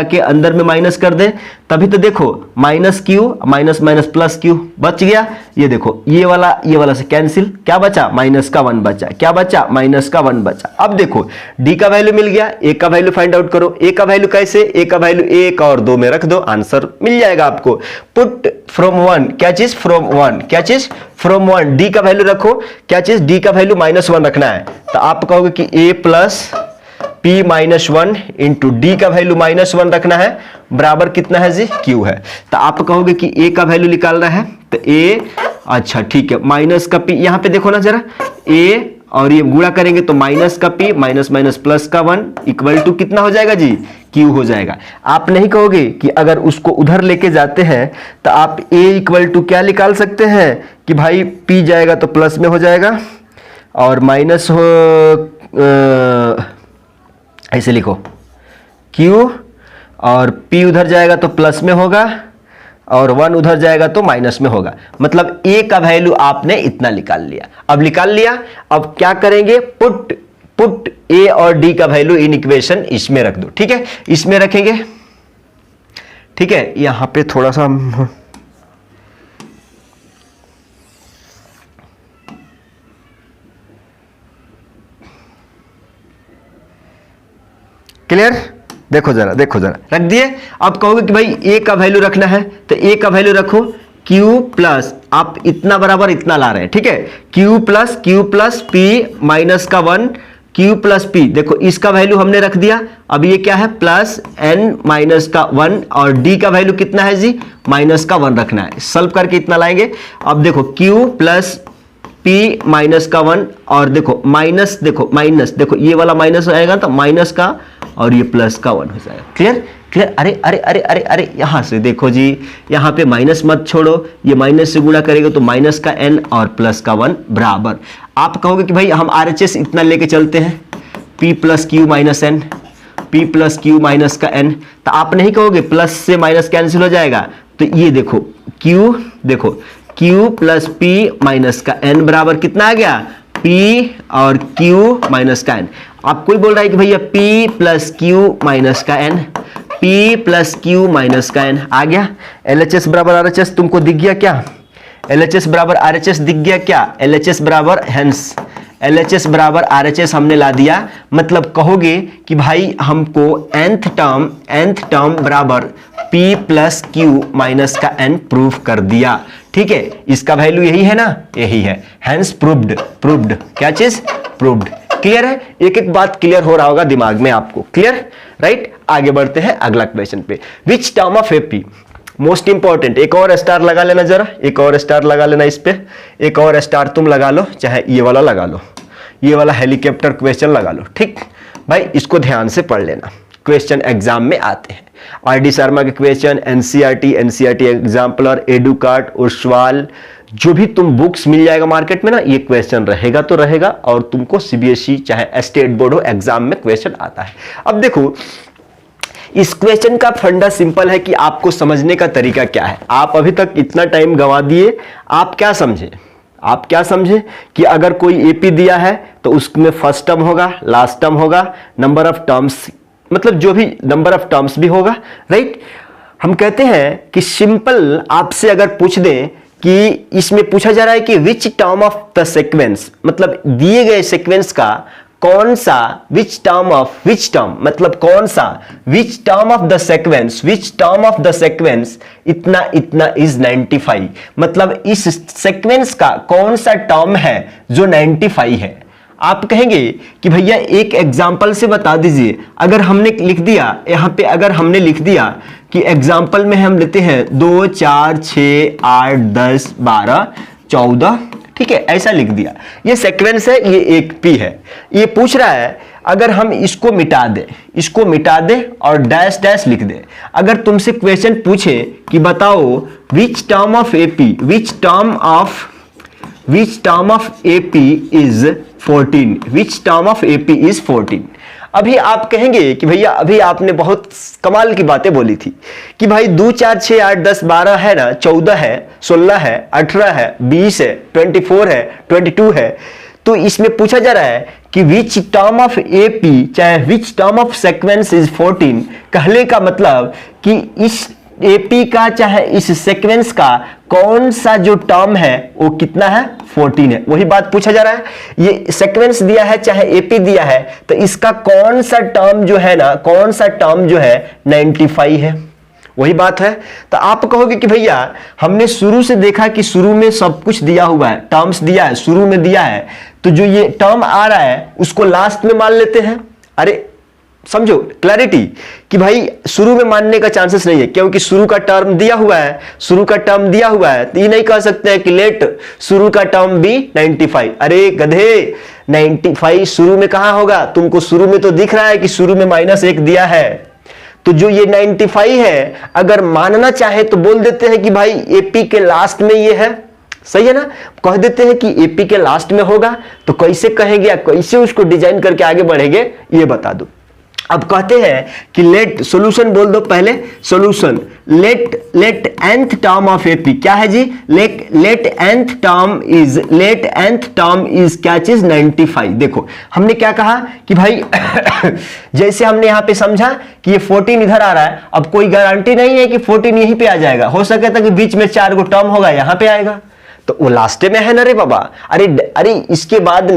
के अंदर में माइनस कर दें, तभी तो देखो minus Q minus minus plus Q बच गया। ये देखो ये वाला से कैंसिल, क्या बचा, माइनस का 1 बचा, क्या बचा, माइनस का 1 बचा। अब देखो d का वैल्यू मिल गया, a का वैल्यू फाइंड आउट करो। a का वैल्यू कैसे, a का वैल्यू 1 और 2 में रख दो, आंसर मिल जाएगा आपको। पुट फ्रॉम 1, क्या चीज, फ्रॉम 1, क्या चीज, फ्रॉम 1। d का वैल्यू रखो, क्या चीज, d का वैल्यू माइनस 1 रखना है। तो आप कहोगे कि a plus p minus 1 into D का वैल्यू माइनस 1 रखना है, बराबर कितना है जी, q है। तो आप कहोगे कि a का वैल्यू निकालना है, तो a, अच्छा ठीक है, माइनस का p, यहां पे देखो ना जरा, a और ये गुणा करेंगे तो माइनस का p माइनस माइनस प्लस का 1 इक्वल टू कितना हो जाएगा जी, q हो जाएगा। आप नहीं कहोगे कि अगर उसको उधर लेके जाते हैं तो आप a इक्वल टू क्या निकाल सकते हैं कि भाई p जाएगा तो प्लस में हो जाएगा और माइनस हो, ऐसे लिखो q और p उधर जाएगा तो प्लस में होगा और 1 उधर जाएगा तो माइनस में होगा। मतलब a का वैल्यू आपने इतना निकाल लिया। अब निकाल लिया, अब क्या करेंगे, पुट a और d का वैल्यू इन इक्वेशन इसमें रख दो। ठीक है, इसमें रखेंगे। ठीक है, यहां पे थोड़ा सा क्लियर, देखो जरा रख दिए। अब कहोगे कि भाई a का वैल्यू रखना है, तो a का वैल्यू रखो q प्लस, आप इतना बराबर इतना ला रहे हैं। ठीक है, q प्लस p माइनस का 1, q प्लस p, देखो इसका वैल्यू हमने रख दिया। अब ये क्या है, प्लस n माइनस का 1 और d का वैल्यू कितना है जी, माइनस का 1 रखना है। सॉल्व करके इतना लाएंगे। अब देखो q प्लस p माइनस का 1 और देखो माइनस, देखो ये वाला माइनस आएगा तो माइनस का और ये प्लस का 1 हो जाएगा। क्लियर, अरे अरे अरे अरे अरे यहां से देखो जी, यहां पे माइनस मत छोड़ो, ये माइनस से गुणा करेगा तो माइनस का n और प्लस का 1 बराबर। आप कहोगे कि भाई हम RHS इतना लेके चलते हैं, p plus Q minus n, p plus Q minus का n। तो आप नहीं कहोगे, प्लस से माइनस कैंसिल हो जाएगा। तो ये देखो q प्लस p माइनस का n बराबर कितना आ गया, p और q माइनस का n। आप कोई बोल रहा है कि भैया p प्लस क्यू माइनस का n, p plus Q minus का n आ गया। LHS बराबर RHS तुमको दिख गया क्या, LHS बराबर RHS दिख गया क्या, LHS बराबर हेंस LHS बराबर RHS हमने ला दिया। मतलब कहोगे कि भाई हमको nth टर्म बराबर p प्लस क्यू माइनस का n प्रूफ कर दिया। ठीक है, इसका वैल्यू यही है ना, यही है, हेंस प्रूव्ड, क्या चीज, प्रूव्ड। क्लियर है, एक एक बात क्लियर हो रहा होगा दिमाग में आपको। Clear, right. आगे बढ़ते हैं अगला क्वेश्चन पे। विच term of AP, most important, एक और स्टार लगा लेना जरा, एक और स्टार लगा लेना इस पे, एक और स्टार तुम लगा लो, चाहे ये वाला लगा लो, ये वाला हेलीकॉप्टर क्वेश्चन लगा लो। ठीक भाई, इसको ध्यान से पढ़ लेना, क्वेश्चन एग्जाम में आते हैं। RD शर्मा के क्वेश्चन, NCERT एग्जाम्पलर, एडुकार्ट, उर्सवाल, जो भी तुम बुक्स मिल जाएगा मार्केट में ना, ये क्वेश्चन रहेगा तो रहेगा। और तुमको CBSE चाहे स्टेट बोर्ड हो, एग्जाम में क्वेश्चन आता है। अब देखो इस क्वेश्चन का फंडा सिंपल है कि आपको समझने का तरीका क्या है। आप अभी तक इतना टाइम गंवा दिए, आप क्या समझे, आप क्या समझे कि अगर कोई एपी दिया है तो उसमें फर्स्ट टर्म होगा, लास्ट टर्म होगा, नंबर ऑफ टर्म्स, मतलब जो भी नंबर ऑफ टर्म्स भी होगा, राइट। हम कहते हैं कि सिंपल आपसे अगर पूछ दें कि इसमें पूछा जा रहा है कि विच टर्म ऑफ द सीक्वेंस, मतलब दिए गए सीक्वेंस का कौन सा, विच टर्म ऑफ, विच टर्म मतलब कौन सा, विच term of the sequence, which term of the sequence इतना इतना इज 95, मतलब इस सीक्वेंस का कौन सा टर्म है जो 95 है। आप कहेंगे कि भैया एक एग्जाम्पल से बता दीजिए। अगर हमने लिख दिया यहां पे, अगर हमने लिख दिया कि एग्जाम्पल में हम लेते हैं 2 4 6 8 10 12 14, ठीक है, ऐसा लिख दिया, ये सीक्वेंस है, ये एक पी है। ये पूछ रहा है अगर हम इसको मिटा दें, इसको मिटा दें और डैश डैश लिख दें। अगर तुमसे क्वेश्चन पूछे कि बताओ विच term of AP, which term of AP is 14, which term of AP is 14। अभी आप कहेंगे कि भैया अभी आपने बहुत कमाल की बातें बोली थी कि भाई 2 4 6 8 10 12 है ना, 14 है, 16 है, 18 है, 20 है, 24 है, 22 है। तो इसमें पूछा जा रहा है कि विच टर्म ऑफ एपी चाहे विच टर्म ऑफ सीक्वेंस इज 14, कहने का मतलब कि इस एपी का चाहे इस सीक्वेंस का कौन सा जो टर्म है वो कितना है, 14 है। वही बात पूछा जा रहा है, ये सीक्वेंस दिया है चाहे एपी दिया है, तो इसका कौन सा टर्म जो है ना, कौन सा टर्म जो है 95 है। वही बात है। तो आप कहोगे कि भैया हमने शुरू से देखा कि शुरू में सब कुछ दिया हुआ है, टर्म्स दिया है, शुरू में दिया है, तो जो ये टर्म आ रहा है उसको लास्ट में मान लेते हैं। अरे समझो क्लैरिटी कि भाई शुरू में मानने का चांसेस नहीं है, क्योंकि शुरू का टर्म दिया हुआ है, शुरू का टर्म दिया हुआ है, तो ये नहीं कह सकते हैं कि लेट शुरू का टर्म भी 95। अरे गधे 95 शुरू में कहां होगा, तुमको शुरू में तो दिख रहा है कि शुरू में -1 दिया है, तो जो ये 95 है अगर मानना चाहे तो बोल देते हैं कि भाई एपी के लास्ट में ये है, सही है ना, कह देते हैं कि एपी के लास्ट में होगा। तो कैसे कहेंगे या कैसे उसको डिजाइन करके आगे बढ़ेंगे ये बता दो। अब कहते हैं कि लेट, सॉल्यूशन बोल दो पहले, solution let nth term of AP क्या है जी, लेट nth टर्म इज क्या चीज 95। देखो हमने क्या कहा कि भाई जैसे हमने यहां पे समझा कि ये 14 इधर आ रहा है, अब कोई गारंटी नहीं है कि 14 यहीं पे आ जाएगा, हो सके था कि बीच में 4 गो टर्म होगा यहां पे आएगा, तो वो लास्ट में है ना रे बाबा। अरे इसके बाद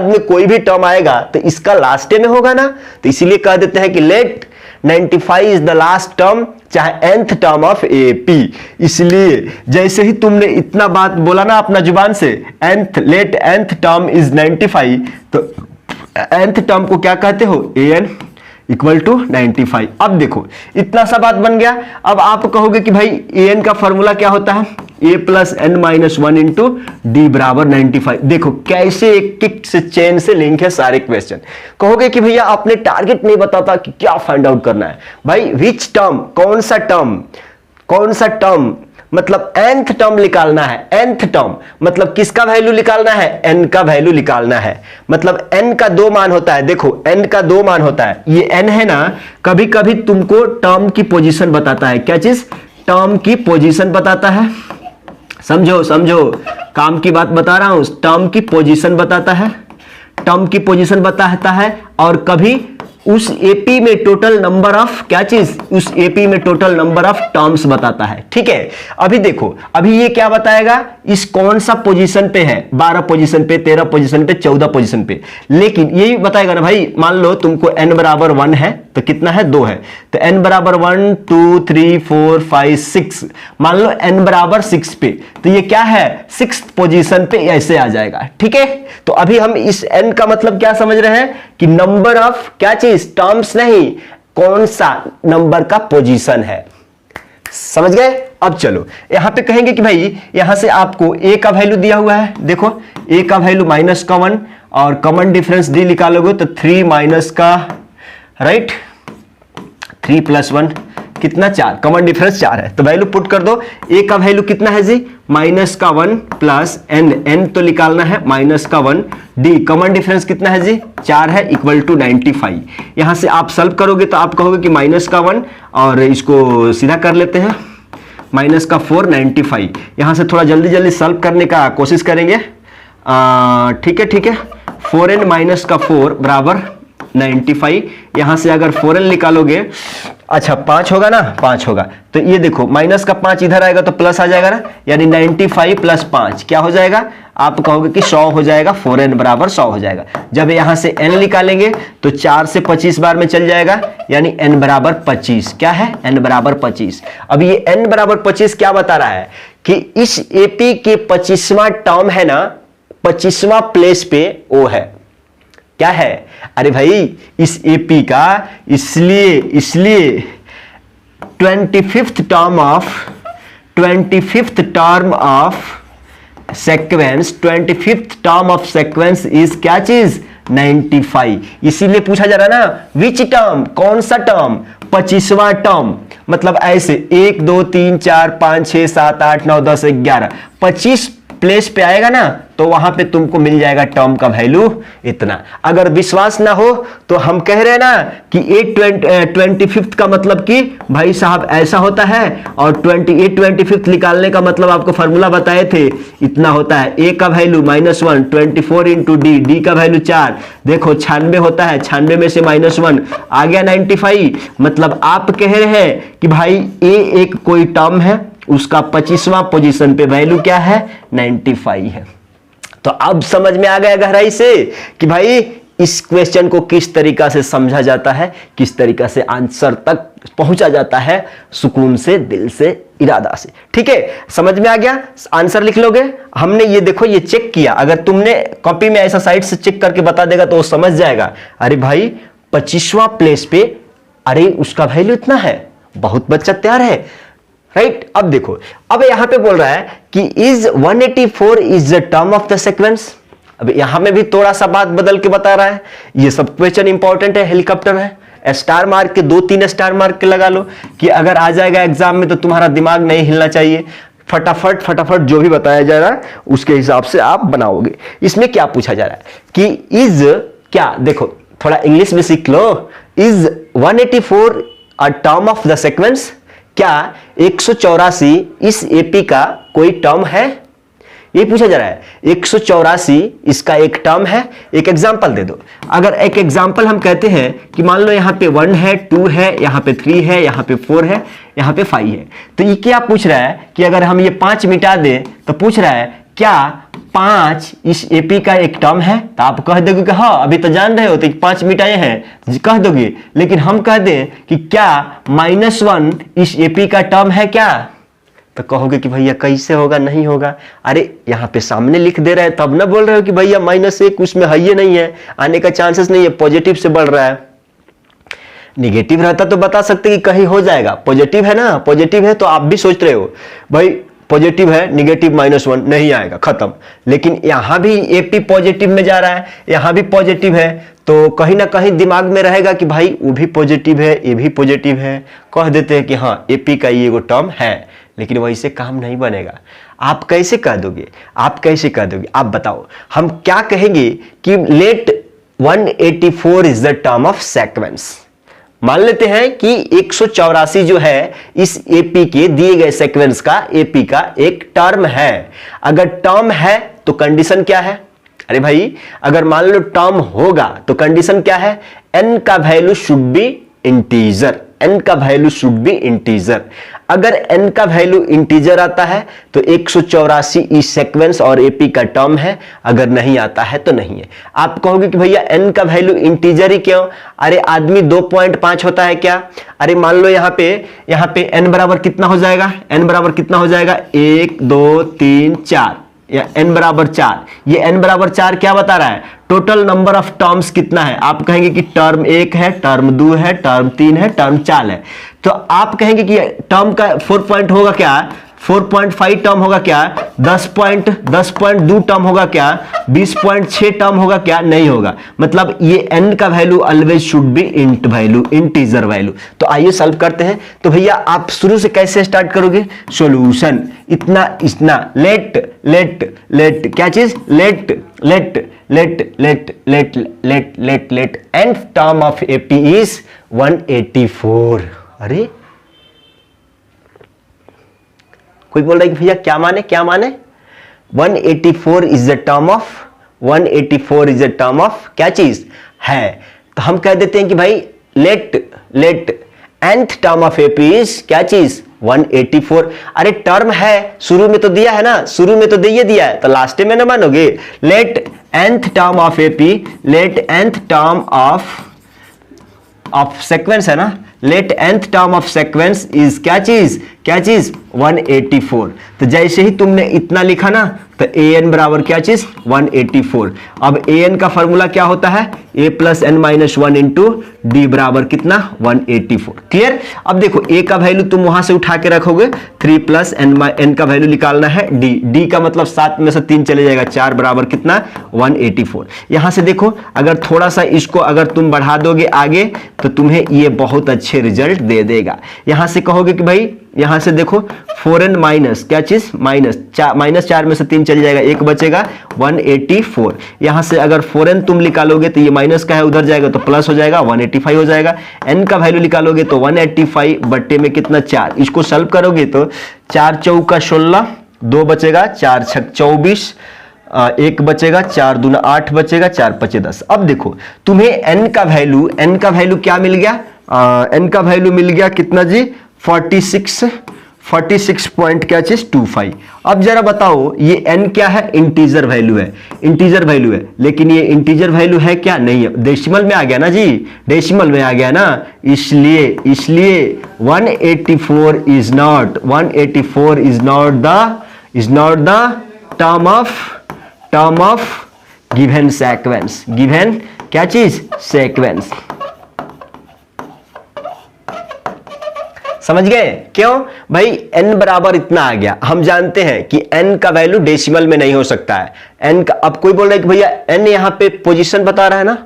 में कोई भी टर्म आएगा तो इसका लास्ट में होगा ना, तो इसीलिए कह देते हैं कि let 95 is the last term चाहे nth टर्म ऑफ एपी। इसलिए जैसे ही तुमने इतना बात बोला ना अपना जुबान से, लेट nth टर्म इज 95, तो nth टर्म को क्या कहते हो, an इक्वल टू 95। अब देखो इतना सा बात बन गया। अब आप कहोगे कि भाई an का फॉर्मूला क्या होता है, a plus n minus 1 into D बराबर 95। देखो कैसे एक किक से चेन से लिंक है सारे क्वेश्चन। कहोगे कि भैया आपने टारगेट नहीं बताता कि क्या फाइंड आउट करना है। भाई विच टर्म, कौन सा टर्म मतलब nth टर्म निकालना है। nth टर्म मतलब किसका वैल्यू निकालना है, n का वैल्यू निकालना है। मतलब n का 2 मान होता है, देखो n का 2 मान होता है, ये n है ना, कभी कभी तुमको टर्म की पोजीशन बताता है। क्या चीज, टर्म की पोजीशन बताता है। समझो काम की बात बता रहा हूं, टर्म की पोजीशन बताता है, टर्म की पोजीशन बताता है। और कभी उस एपी में टोटल नंबर ऑफ क्या चीज, उस एपी में टोटल नंबर ऑफ टर्म्स बताता है। ठीक है, अभी देखो अभी ये क्या बताएगा, इस कौन सा पोजीशन पे है, 12 पोजीशन पे, 13 पोजीशन पे, 14 पोजीशन पे। लेकिन ये भी बताएगा ना भाई, मान लो तुमको n बराबर 1 है तो कितना है, 2 है, तो n बराबर 1 2 3 4 5 6, मान लो n बराबर 6 पे, तो ये क्या है 6th पोजीशन पे ऐसे आ जाएगा। ठीक है, तो अभी हम इस n का मतलब क्या समझ रहे हैं कि नंबर ऑफ क्या चीज, टर्म्स नहीं, कौन सा नंबर का पोजीशन है। समझ गए। अब चलो यहां पे कहेंगे कि भाई यहां से आपको a का वैल्यू दिया हुआ है, देखो a का वैल्यू माइनस का 1 और कॉमन डिफरेंस d निकालोगे तो 3 माइनस का, राइट, 3 प्लस 1 कितना 4, कॉमन डिफरेंस 4 है, तो वैल्यू पुट कर दो। a का वैल्यू कितना है जी, माइनस का 1 प्लस n तो निकालना है माइनस का 1 d कॉमन डिफरेंस कितना है जी 4 है इक्वल टू 95। यहां से आप सॉल्व करोगे तो आप कहोगे कि माइनस का 1 और इसको सीधा कर लेते हैं माइनस का 4 95। यहां से थोड़ा जल्दी जल्दी सॉल्व करने का कोशिश करेंगे। ठीक है 4n माइनस का 4 बराबर 95। यहां से अगर 4n निकालोगे अच्छा 5 होगा ना 5 होगा तो ये देखो माइनस का 5 इधर आएगा तो प्लस आ जाएगा ना, यानी 95 प्लस 5 क्या हो जाएगा, आप कहोगे कि 100 हो जाएगा। 4n बराबर 100 हो जाएगा। जब यहां से n निकालेंगे तो 4 से 25 बार में चल जाएगा, यानी n बराबर 25। क्या है n बराबर 25। अब ये n बराबर 25 क्या बता रहा है कि इस एपी के 25वां टर्म है ना, 25वां प्लेस पे ओ है। क्या है, अरे भाई इस एपी का इसलिए 25th term of sequence is क्या चीज 95। इसीलिए पूछा जा रहा है ना विच टर्म, कौन सा टर्म, 25वां टर्म। मतलब ऐसे 1 2 3 4 5 6 7 8 9 10 11 25 प्लेस पे आएगा ना तो वहां पे तुमको मिल जाएगा टर्म का वैल्यू इतना। अगर विश्वास ना हो तो हम कह रहे हैं ना कि 25th का मतलब कि भाई साहब ऐसा होता है, और 25th निकालने का मतलब आपको फॉर्मूला बताए थे इतना होता है। ए का वैल्यू -1 24 इंटू डी का वैल्यू 4, देखो 96 होता है, 96 में से -1 आ गया 95। मतलब आप कह रहे हैं कि भाई ए एक कोई टर्म है, उसका 25वां पोजीशन पे वैल्यू क्या है 95 है। तो अब समझ में आ गया गहराई से कि भाई इस क्वेश्चन को किस तरीका से समझा जाता है, किस तरीका से आंसर तक पहुंचा जाता है, सुकून से, दिल से, इरादा से। ठीक है, समझ में आ गया। आंसर लिख लोगे। हमने ये देखो ये चेक किया, अगर तुमने कॉपी में ऐसा साइड से चेक करके बता देगा तो वो समझ जाएगा, अरे भाई 25वां प्लेस पे अरे उसका वैल्यू इतना है, बहुत बच्चा तैयार है। राइट, अब देखो, अब यहां पे बोल रहा है कि is 184 is the term of the sequence. अब यहां में भी थोड़ा सा बात बदल के बता रहा है। ये सब क्वेश्चन इंपॉर्टेंट है, हेलीकॉप्टर है, स्टार मार्क के 2-3 स्टार मार्क के लगा लो कि अगर आ जाएगा एग्जाम में तो तुम्हारा दिमाग नहीं हिलना चाहिए। फटाफट जो भी बताया जा रहा है उसके हिसाब से आप बनाओगे। इसमें क्या पूछा जा रहा है कि इज क्या, देखो थोड़ा इंग्लिश में सीख लो। Is 184 a term of the sequence, क्या 184 इस एपी का कोई टर्म है, ये पूछा जा रहा है। 184 इसका एक टर्म है। एक एग्जांपल दे दो। अगर एक एग्जांपल हम कहते हैं कि मान लो यहां पे 1 है, 2 है, यहां पे 3 है, यहां पे 4 है, यहां पे 5 है, तो ये क्या पूछ रहा है कि अगर हम ये 5 मिटा दें तो पूछ रहा है क्या 5 इस एपी का एक टर्म है। तो आप कह दोगे कि हाँ अभी तो जान रहे हो तो 5 मिटाए हैं कह दोगे, लेकिन हम कह दें कि क्या -1 इस एपी का टर्म है क्या, तो कहोगे कि भैया कैसे होगा, नहीं होगा। अरे यहां पे सामने लिख दे रहा है तब ना बोल रहे हो कि भैया -1 उसमें है ही नहीं है, आने का चांसेस नहीं है, पॉजिटिव से बढ़ रहा है। निगेटिव रहता तो बता सकते कि कहीं हो जाएगा, पॉजिटिव है ना, पॉजिटिव है तो आप भी सोच रहे हो भाई पॉजिटिव है, निगेटिव -1 नहीं आएगा, खत्म। लेकिन यहां भी एपी पॉजिटिव में जा रहा है, यहां भी पॉजिटिव है, तो कहीं ना कहीं दिमाग में रहेगा कि भाई वो भी पॉजिटिव है, ये भी पॉजिटिव है, कह देते हैं कि हाँ एपी का ये वो टर्म है। लेकिन वैसे काम नहीं बनेगा। आप कैसे कह दोगे, आप बताओ। हम क्या कहेंगे कि let 184 is the term of sequence. मान लेते हैं कि 184 जो है इस एपी के दिए गए सीक्वेंस का, एपी का एक टर्म है। अगर टर्म है तो कंडीशन क्या है, अरे भाई अगर मान लो टर्म होगा तो कंडीशन क्या है, n का value should be integer, n का वैल्यू शुड बी इंटीजर। अगर n का वैल्यू इंटीजर आता है तो 184 इस सीक्वेंस और एपी का टर्म है, अगर नहीं आता है तो नहीं है। आप कहोगे कि भैया n का वैल्यू इंटीजर ही क्यों, अरे आदमी 2.5 होता है क्या। अरे मान लो यहाँ पे n बराबर कितना हो जाएगा, n बराबर कितना हो जाएगा 1 2 3 4 या n बराबर 4। ये n बराबर 4 क्या बता रहा है, टोटल नंबर ऑफ टर्म्स कितना है। आप कहेंगे कि टर्म 1 है, टर्म 2 है, टर्म 3 है, टर्म 4 है। तो आप कहेंगे कि टर्म का 4 पॉइंट होगा क्या, 4.5 टर्म होगा क्या? 10.2 टर्म होगा क्या? 20.6 टर्म होगा क्या? नहीं होगा। मतलब ये n का value always should be int value, integer value. तो आइए सॉल्व करते हैं। तो भैया आप शुरू से कैसे स्टार्ट करोगे? सॉल्यूशन इतना लेट क्या चीज? Let nth term of AP is 184। अरे कोई बोल रहा है कि भैया क्या माने 184 is the term of 184 is the term of क्या चीज है। तो हम कह देते हैं कि भाई let nth term of AP is क्या चीज? 184। अरे टर्म है, शुरू में तो दिया है ना, शुरू में तो दिया है, तो लास्ट में ना मानोगे। Let nth term of AP, let nth term of sequence है ना, let nth term of sequence is क्या चीज? 184। तो जैसे ही तुमने इतना लिखा ना, तो an बराबर क्या चीज? 184। अब an का फॉर्मूला क्या होता है? a plus n minus 1 into D बराबर कितना? 184। क्लियर? अब देखो a का वैल्यू तुम वहां से उठा के रखोगे, 3 प्लस n का वैल्यू निकालना है d का मतलब 7 में से 3 चले जाएगा, 4 बराबर कितना? 184। यहां से देखो, अगर थोड़ा सा इसको अगर तुम बढ़ा दोगे आगे, तो तुम्हें ये बहुत अच्छे रिजल्ट दे देगा। यहां से कहोगे कि भाई यहां से देखो 4n माइनस क्या चीज? माइनस 4 में से 3 चल जाएगा, 1 बचेगा 184। यहां से अगर 4n तुम निकालोगे तो ये माइनस का है, उधर जाएगा तो प्लस हो जाएगा, 185 हो जाएगा। n का वैल्यू निकालोगे तो 185 बट्टे में कितना? 4। इसको सॉल्व करोगे तो 4 चौका 16, 2 बचेगा, 4 छक 24, 1 बचेगा, 4 दूना 8 बचेगा, 4 पचे 10। अब देखो तुम्हें n का वैल्यू क्या मिल गया? n का वैल्यू मिल गया कितना जी? 46 पॉइंट क्या चीज? 25। अब जरा बताओ ये n क्या है? इंटीजर वैल्यू है, लेकिन ये इंटीजर वैल्यू है क्या? नहीं है, डेसिमल में आ गया ना जी, डेसिमल में आ गया ना, इसलिए 184 is not the term of given sequence. Given क्या चीज? सीक्वेंस। समझ गए? क्यों भाई? n बराबर इतना आ गया, हम जानते हैं कि n का वैल्यू डेसिमल में नहीं हो सकता है। n का, अब कोई बोल रहा है कि भैया n यहां पे पोजीशन बता रहा है ना,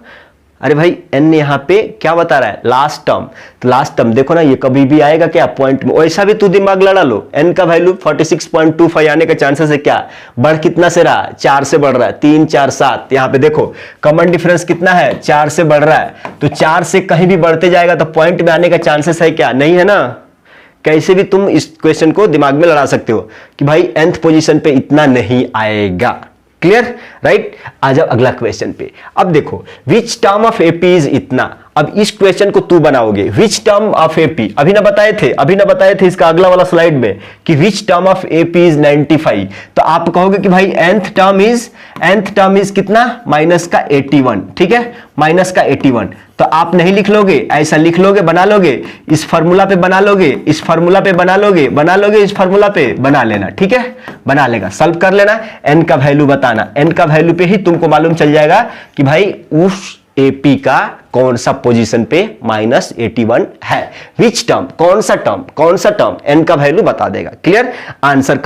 अरे भाई n यहां पे क्या बता रहा है? Last term. तो लास्ट टर्म देखो ना, ये कभी भी आएगा क्या पॉइंट में? वैसा भी तू दिमाग लड़ा लो, n का वैल्यू 46.25 आने का चांसेस है क्या? बढ़ कितना से रहा? 4 से बढ़ रहा है, 3 4 7। यहां पे देखो कॉमन डिफरेंस कितना है? 4 से बढ़ रहा है, तो 4 से कहीं भी बढ़ते जाएगा तो पॉइंट में आने का चांसेस है क्या? नहीं है ना। कैसे भी तुम इस क्वेश्चन को दिमाग में लड़ा सकते हो कि भाई nth पोजीशन पे इतना नहीं आएगा। क्लियर? राइट? आ जाओ अगला क्वेश्चन पे। अब देखो विच टर्म ऑफ AP इज इतना। अब इस क्वेश्चन को तू बनाओगे, विच टर्म ऑफ AP। अभी ना बताए थे इसका अगला वाला स्लाइड में कि विच टर्म ऑफ AP इज 95। तो आप कहोगे कि भाई nth टर्म इज कितना? माइनस का 81। ठीक है, माइनस का 81। तो आप नहीं लिख लोगे, ऐसा लिख लोगे, बना लोगे, इस फार्मूला पे बना लोगे, इस फार्मूला पे बना लोगे, इस फार्मूला पे बना लेना। ठीक है, बना लेगा, सॉल्व कर लेना, n का वैल्यू बताना। n का वैल्यू पे ही तुमको मालूम चल जाएगा कि भाई उस AP का कौन सा पोजीशन पे -81 है। विच टर्म, कौन सा टर्म, n का वैल्यू बता देगा। क्लियर? आंसर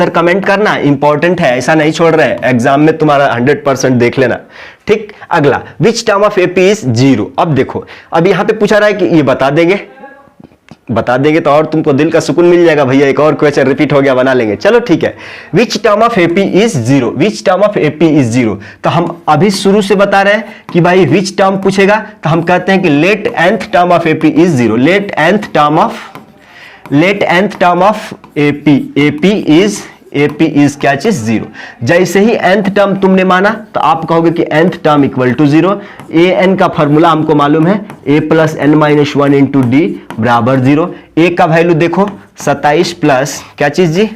कमेंट करना इंपॉर्टेंट है, ऐसा नहीं छोड़ रहे हैं, एग्जाम में तुम्हारा 100% देख लेना। ठीक, अगला विच टर्म ऑफ AP इज 0। अब देखो, अब यहां पे पूछा रहा है कि ये बता देंगे तो और तुमको दिल का सुकून मिल जाएगा, भैया एक और क्वेश्चन रिपीट हो गया, बना लेंगे। चलो ठीक है, which term of AP is 0। तो हम अभी शुरू से बता रहे हैं कि भाई विच टर्म पूछेगा तो हम कहते हैं कि let nth term of AP is 0। Let nth term of AP is क्या चीज? 0। जैसे ही nth टर्म तुमने माना तो आप कहोगे कि nth term equal to 0। an का फॉर्मूला हमको मालूम है, a plus n minus 1 into D बराबर 0। a का वैल्यू देखो 27 प्लस क्या चीज जी?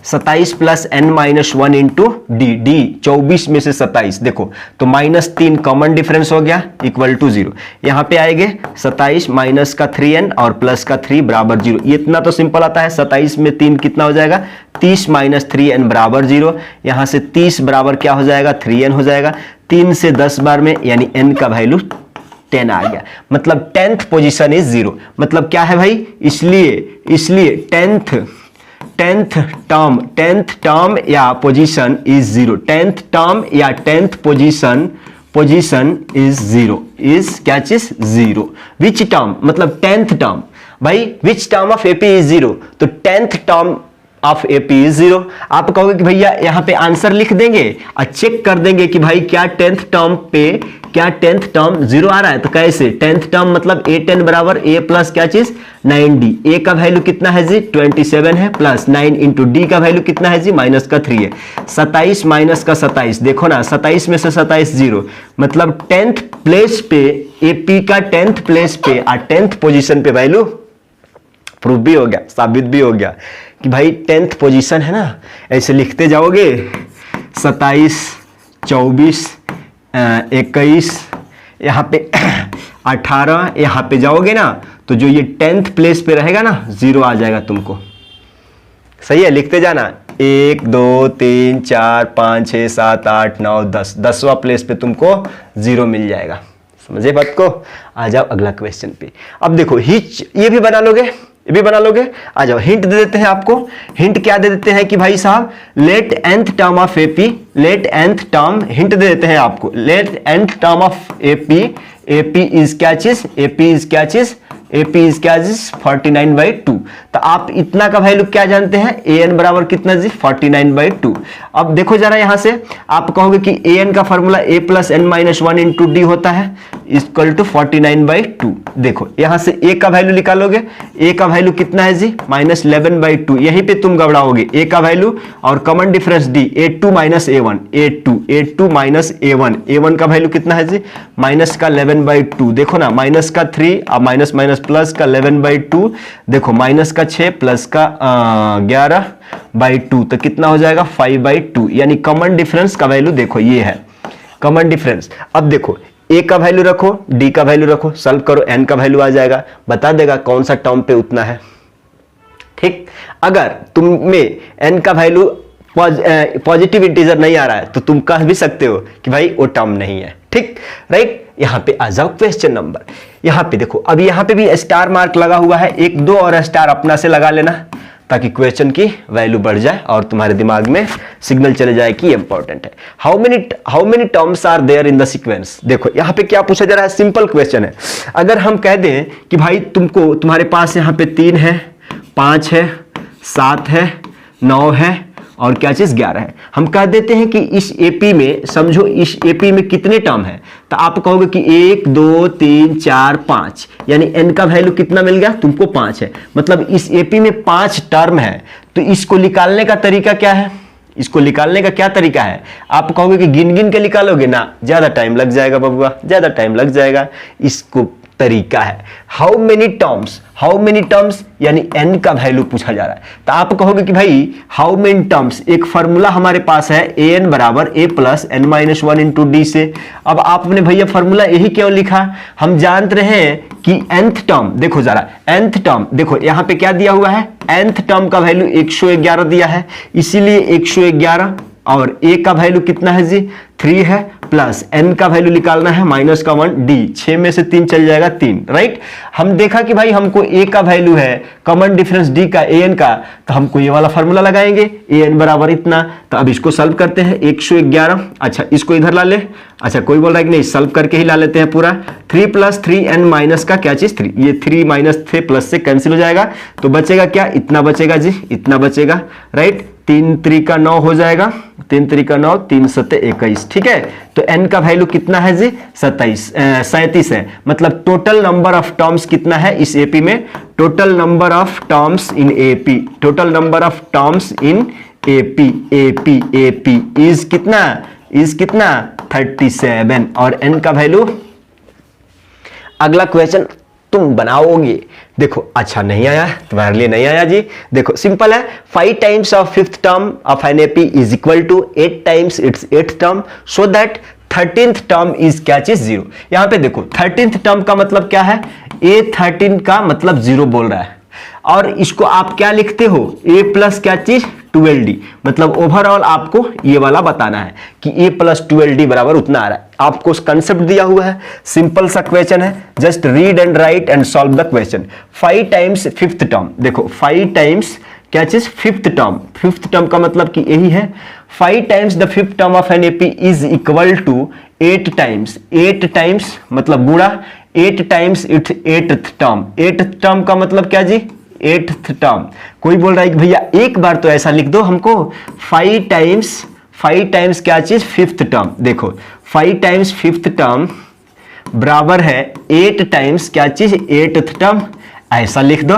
27 plus n minus 1 into D 24 में से 27 देखो तो -3 कॉमन डिफरेंस हो गया इक्वल टू 0। यहां पे आएंगे 27 माइनस का 3n और प्लस का 3 बराबर 0। ये इतना तो सिंपल आता है, 27 में 3 कितना हो जाएगा? 30 माइनस 3n बराबर 0। यहां से 30 बराबर क्या हो जाएगा? 3n हो जाएगा। 3 से 10 बार में यानी n का वैल्यू 10 आ गया, मतलब 10th पोजीशन इज 0। मतलब क्या है भाई, इसलिए 10th टर्म या पोजीशन इज 0, 10th टर्म या 10th पोजीशन इज 0, इज क्या चीज 0। विच टर्म मतलब 10th टर्म, भाई विच टर्म ऑफ एपी इज 0, तो 10th term of AP is 0। आप कहोगे कि भैया यहां पे आंसर लिख देंगे और चेक कर देंगे कि भाई क्या 10th टर्म पे क्या 10th टर्म 0 आ रहा है, तो कैसे 10th टर्म मतलब a10 बराबर a प्लस क्या चीज 9d, a का वैल्यू कितना है जी 27 है, प्लस 9 इंटू डी का वैल्यू कितना है जी माइनस का 3 है, 27 माइनस का 27, देखो ना 27 में से 27 0, मतलब 10th प्लेस पे एपी का 10th प्लेस पे और 10th पोजीशन पे वैल्यू प्रूफ भी हो गया, साबित भी हो गया कि भाई 10th पोजीशन है ना। ऐसे लिखते जाओगे 27 24 21 यहाँ पे 18, यहाँ पे जाओगे ना तो जो ये 10th प्लेस पे रहेगा ना 0 आ जाएगा तुमको। सही है, लिखते जाना 1 2 3 4 5 6 7 8 9 10, 10वां प्लेस पे तुमको 0 मिल जाएगा। समझे बात को। आ जाओ अगला क्वेश्चन पे। अब देखो हिच ये भी बना लोगे, ये भी बना लोगे। आ जाओ हिंट दे देते हैं आपको। हिंट क्या दे देते हैं कि भाई साहब let nth term of AP, let nth term hint दे देते हैं आपको, let nth term of AP, AP is क्या चीज, एपी इज क्या चीज, एपी इज क्या चीज 49/2। तो आप इतना का वैल्यू क्या जानते हैं, an बराबर कितना जी 49/2। अब देखो जरा यहां से आप कहोगे कि an का formula a plus n minus 1 into D होता है इक्वल टू 49/2। देखो यहां से a का वैल्यू निकालोगे, a का वैल्यू कितना है जी माइनस 11/2। यहीं पे तुम घबराओगे, a का वैल्यू और common difference d, a2 minus a1, a2 minus a1, a1 का वैल्यू कितना है जी माइनस का 11/2। देखो ना माइनस का 3 और माइनस माइनस प्लस का 11/2, देखो माइनस का 6 प्लस का 11/2, तो कितना हो जाएगा 5/2। यानी कॉमन डिफरेंस का वैल्यू देखो ये है कॉमन डिफरेंस। अब देखो a का वैल्यू रखो, d का वैल्यू रखो, सॉल्व करो, n का वैल्यू आ जाएगा, बता देगा कौन सा टर्म पे उतना है। ठीक, अगर तुम में n का वैल्यू पॉजिटिव इंटीजर नहीं आ रहा है तो तुम कह भी सकते हो कि भाई वो टर्म नहीं है। ठीक, राइट। यहां पे आ जाओ क्वेश्चन नंबर। यहां पे देखो अब यहां पे भी स्टार मार्क लगा हुआ है, 1 2 और स्टार अपना से लगा लेना ताकि क्वेश्चन की वैल्यू बढ़ जाए और तुम्हारे दिमाग में सिग्नल चले जाए कि इंपॉर्टेंट है। How many terms are there in the sequence. देखो यहां पे क्या पूछा जा रहा है, सिंपल क्वेश्चन है। अगर हम कह दें कि भाई तुमको तुम्हारे पास यहां पे 3 है, 5 है, 7 है, 9 है और क्या चीज 11 है। हम कह देते हैं कि इस एपी में समझो इस एपी में कितने टर्म है, तो आप कहोगे कि 1 2 3 4 5, यानी n का वैल्यू कितना मिल गया तुमको 5 है, मतलब इस एपी में 5 टर्म है। तो इसको निकालने का तरीका क्या है, इसको निकालने का क्या तरीका है, आप कहोगे कि गिन गिन के निकालोगे ना, ज्यादा टाइम लग जाएगा बबुआ, ज्यादा टाइम लग जाएगा। इसको तरीका है हाउ मेनी टर्म्स, यानी n का वैल्यू पूछा जा रहा है। तो आप कहोगे कि भाई हाउ मेनी टर्म्स, एक फॉर्मूला हमारे पास है an बराबर a plus n minus 1 into D से। अब आपने भैया फॉर्मूला यही क्यों लिखा, हम जानते रहे कि nth टर्म, देखो जरा nth टर्म देखो यहां पे क्या दिया हुआ है, nth टर्म का वैल्यू 111 दिया है, इसीलिए 111 और a का वैल्यू कितना है जी 3 है, प्लस n का वैल्यू निकालना है माइनस का 1, d 6 में से 3 चल जाएगा 3, राइट। हम देखा कि भाई हमको a का वैल्यू है कॉमन डिफरेंस d का an का, तो हमको ये वाला फार्मूला लगाएंगे an बराबर इतना। तो अब इसको सॉल्व करते हैं 111, अच्छा इसको इधर ला ले, अच्छा कोई बोल रहा है कि नहीं सॉल्व करके ही ला लेते हैं पूरा। 3 प्लस 3n माइनस का क्या चीज 3, ये 3 माइनस 3 प्लस से कैंसिल हो जाएगा, तो बचेगा क्या, इतना बचेगा जी, इतना बचेगा, राइट। 3 3 का 9 हो जाएगा, 3 3 का 9, 3 7 21, ठीक है। तो n का वैल्यू कितना है जी 37 है, मतलब टोटल नंबर ऑफ टर्म्स कितना है इस एपी में, total number of terms in AP, total number of terms in AP is कितना 37 और n का वैल्यू। अगला क्वेश्चन तुम बनाओगे, देखो अच्छा नहीं आया, तुम्हारे लिए नहीं आया जी। देखो सिंपल है, 5 times of 5th term of an AP is equal to 8 times its 8th term, so that 13th term is क्या चीज 0। यहां पे देखो 13th टर्म का मतलब क्या है, a13 का मतलब 0 बोल रहा है, और इसको आप क्या लिखते हो a प्लस क्या चीज 12d, मतलब ओवरऑल आपको ये वाला बताना है कि a प्लस 12d बराबर उतना आ रहा है। आपको कंसेप्ट दिया हुआ है, सिंपल सा क्वेश्चन है, just read and right and solve the question. 5 times fifth term, देखो 5 टाइम्स क्या चीज, फिफ्थ टर्म। फिफ्थ टर्म का मतलब कि यही है 5 times the fifth term of an AP is equal to 8 times, 8 times मतलब गुणा 8 times its 8th term. 8th term का मतलब क्या जी, 8th टर्म। कोई बोल रहा है कि भैया एक बार तो ऐसा लिख दो हमको 5 टाइम्स क्या चीज, फिफ्थ टर्म। देखो 5 टाइम्स फिफ्थ टर्म बराबर है 8 टाइम्स क्या चीज, 8th टर्म। ऐसा लिख दो,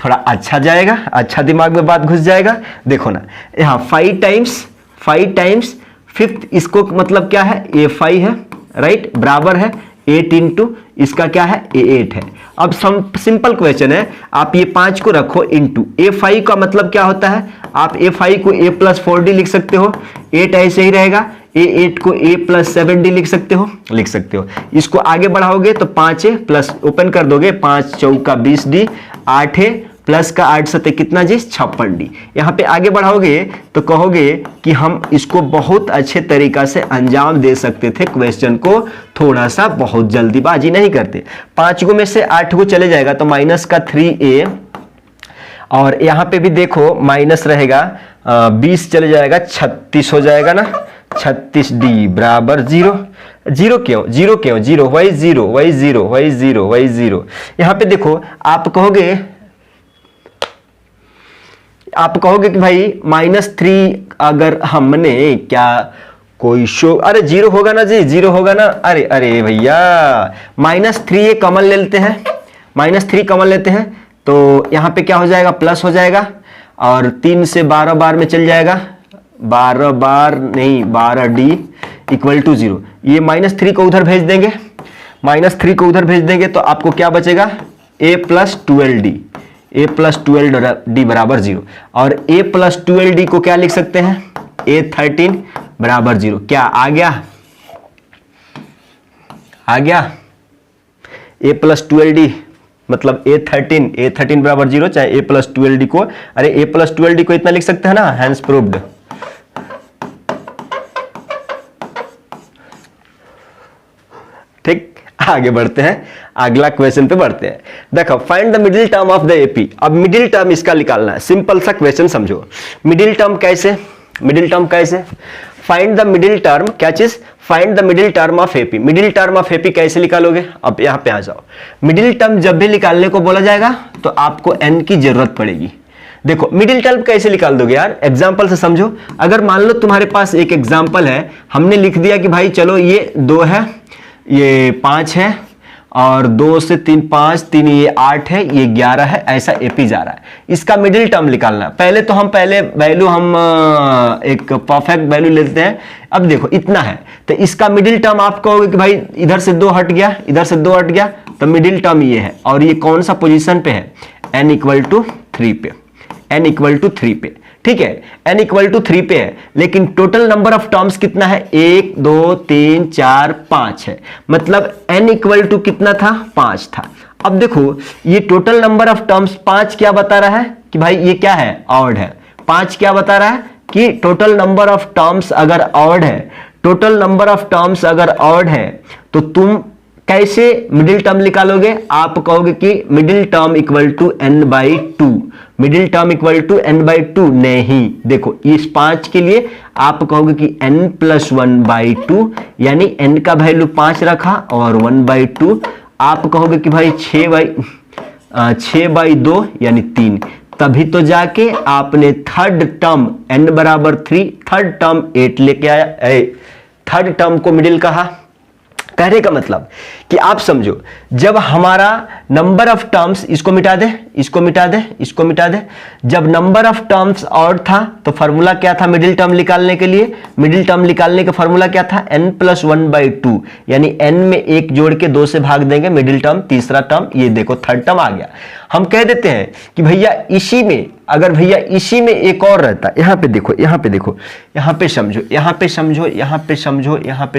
थोड़ा अच्छा जाएगा, अच्छा दिमाग में बात घुस जाएगा। देखो ना यहाँ 5 टाइम्स फिफ्थ, इसको मतलब क्या है, a5 है, राइट, बराबर है 8 इंटू इसका क्या है, a8 है। अब सिंपल क्वेश्चन है, आप ये 5 को रखो इंटू a5 का मतलब क्या होता है, आप a5 को a प्लस 4d लिख सकते हो, 8 ऐसे ही रहेगा, a8 को a प्लस 7d लिख सकते हो। इसको आगे बढ़ाओगे तो 5a प्लस ओपन कर दोगे, 5 चौका 20d, 8a प्लस का 8 सते कितना जी, 56d। यहाँ पे आगे बढ़ाओगे तो कहोगे कि हम इसको बहुत अच्छे तरीका से अंजाम दे सकते थे, क्वेश्चन को थोड़ा सा बहुत जल्दीबाजी नहीं करते। 5 गो में से 8 गो चले जाएगा तो माइनस का 3a, और यहाँ पे भी देखो माइनस रहेगा, 20 चले जाएगा 36 हो जाएगा ना, 36d बराबर 0। जीरो क्यों, वही जीरो। यहाँ पे देखो आप कहोगे कि भाई -3 अगर हमने क्या कोई शो, अरे जीरो होगा ना जी, जीरो होगा ना, अरे भैया -3 कॉमन ले लेते हैं, -3 कॉमन लेते हैं तो यहाँ पे क्या हो जाएगा, प्लस हो जाएगा, और 3 से 12 बार में चल जाएगा, 12 बार नहीं 12d इक्वल टू 0। ये -3 को उधर भेज देंगे, -3 को उधर भेज देंगे तो आपको क्या बचेगा, a प्लस 12d बराबर 0। और a प्लस 12d को क्या लिख सकते हैं, a13 बराबर 0। क्या आ गया, a प्लस 12d मतलब a13 बराबर 0, चाहे a प्लस 12d को, अरे a प्लस 12d को इतना लिख सकते हैं ना, हैंस प्रूव्ड। ठीक, आगे बढ़ते हैं, अगला क्वेश्चन पे बढ़ते हैं। देखो find the middle term of the AP. अब मिडिल टर्म इसका निकालना है, सिंपल सा क्वेश्चन समझो। मिडिल टर्म कैसे, फाइंड द मिडिल टर्म, क्या चीज, find the middle term of AP. Middle term of AP कैसे निकालोगे, अब यहां पे आ जाओ। मिडिल टर्म जब भी निकालने को बोला जाएगा तो आपको n की जरूरत पड़ेगी। देखो मिडिल टर्म कैसे निकाल दोगे यार, एग्जांपल से समझो। अगर मान लो तुम्हारे पास एक एग्जांपल है, हमने लिख दिया कि भाई चलो ये 2 है, ये 5 है, और 2 से 3 5, 3 ये 8 है, ये 11 है, ऐसा एपी जा रहा है। इसका मिडिल टर्म निकालना, पहले वैल्यू हम एक परफेक्ट वैल्यू लेते हैं। अब देखो इतना है तो इसका मिडिल टर्म आप कहोगे कि भाई इधर से 2 हट गया, इधर से 2 हट गया, तो मिडिल टर्म ये है। और ये कौन सा पोजीशन पे है, n इक्वल टू 3 पे, ठीक है, n इक्वल टू 3 पे है। लेकिन टोटल नंबर ऑफ टर्म्स कितना है, 1 2 3 4 5 है, मतलब n इक्वल टू कितना था, 5 था। अब देखो ये टोटल नंबर ऑफ टर्म्स 5 क्या बता रहा है कि भाई ये क्या है, ऑड है। 5 क्या बता रहा है कि टोटल नंबर ऑफ टर्म्स अगर ऑड है, तो तुम कैसे मिडिल टर्म निकालोगे, आप कहोगे कि middle term equal to n/2, middle term equal to n/2 नहीं। देखो इस 5 के लिए आप कहोगे कि n प्लस 1/2, यानी n का वैल्यू 5 रखा और 1/2, आप कहोगे कि भाई 6/2 यानी 3। तभी तो जाके आपने थर्ड टर्म n बराबर 3, थर्ड टर्म 8 लेके आया, थर्ड टर्म को मिडिल कहा। कहने का मतलब कि आप समझो, जब हमारा नंबर ऑफ टर्म्स, इसको मिटा दे, जब नंबर ऑफ टर्म्स ऑड था तो फॉर्मूला क्या था मिडिल टर्म निकालने के लिए, मिडिल टर्म निकालने का फॉर्मूला क्या था, n प्लस 1/2, यानी n में 1 जोड़ के 2 से भाग देंगे, मिडिल टर्म, तीसरा टर्म, ये देखो थर्ड टर्म आ गया। हम कह देते हैं कि भैया इसी में, अगर भैया इसी में एक और रहता, यहाँ पे देखो, यहाँ पे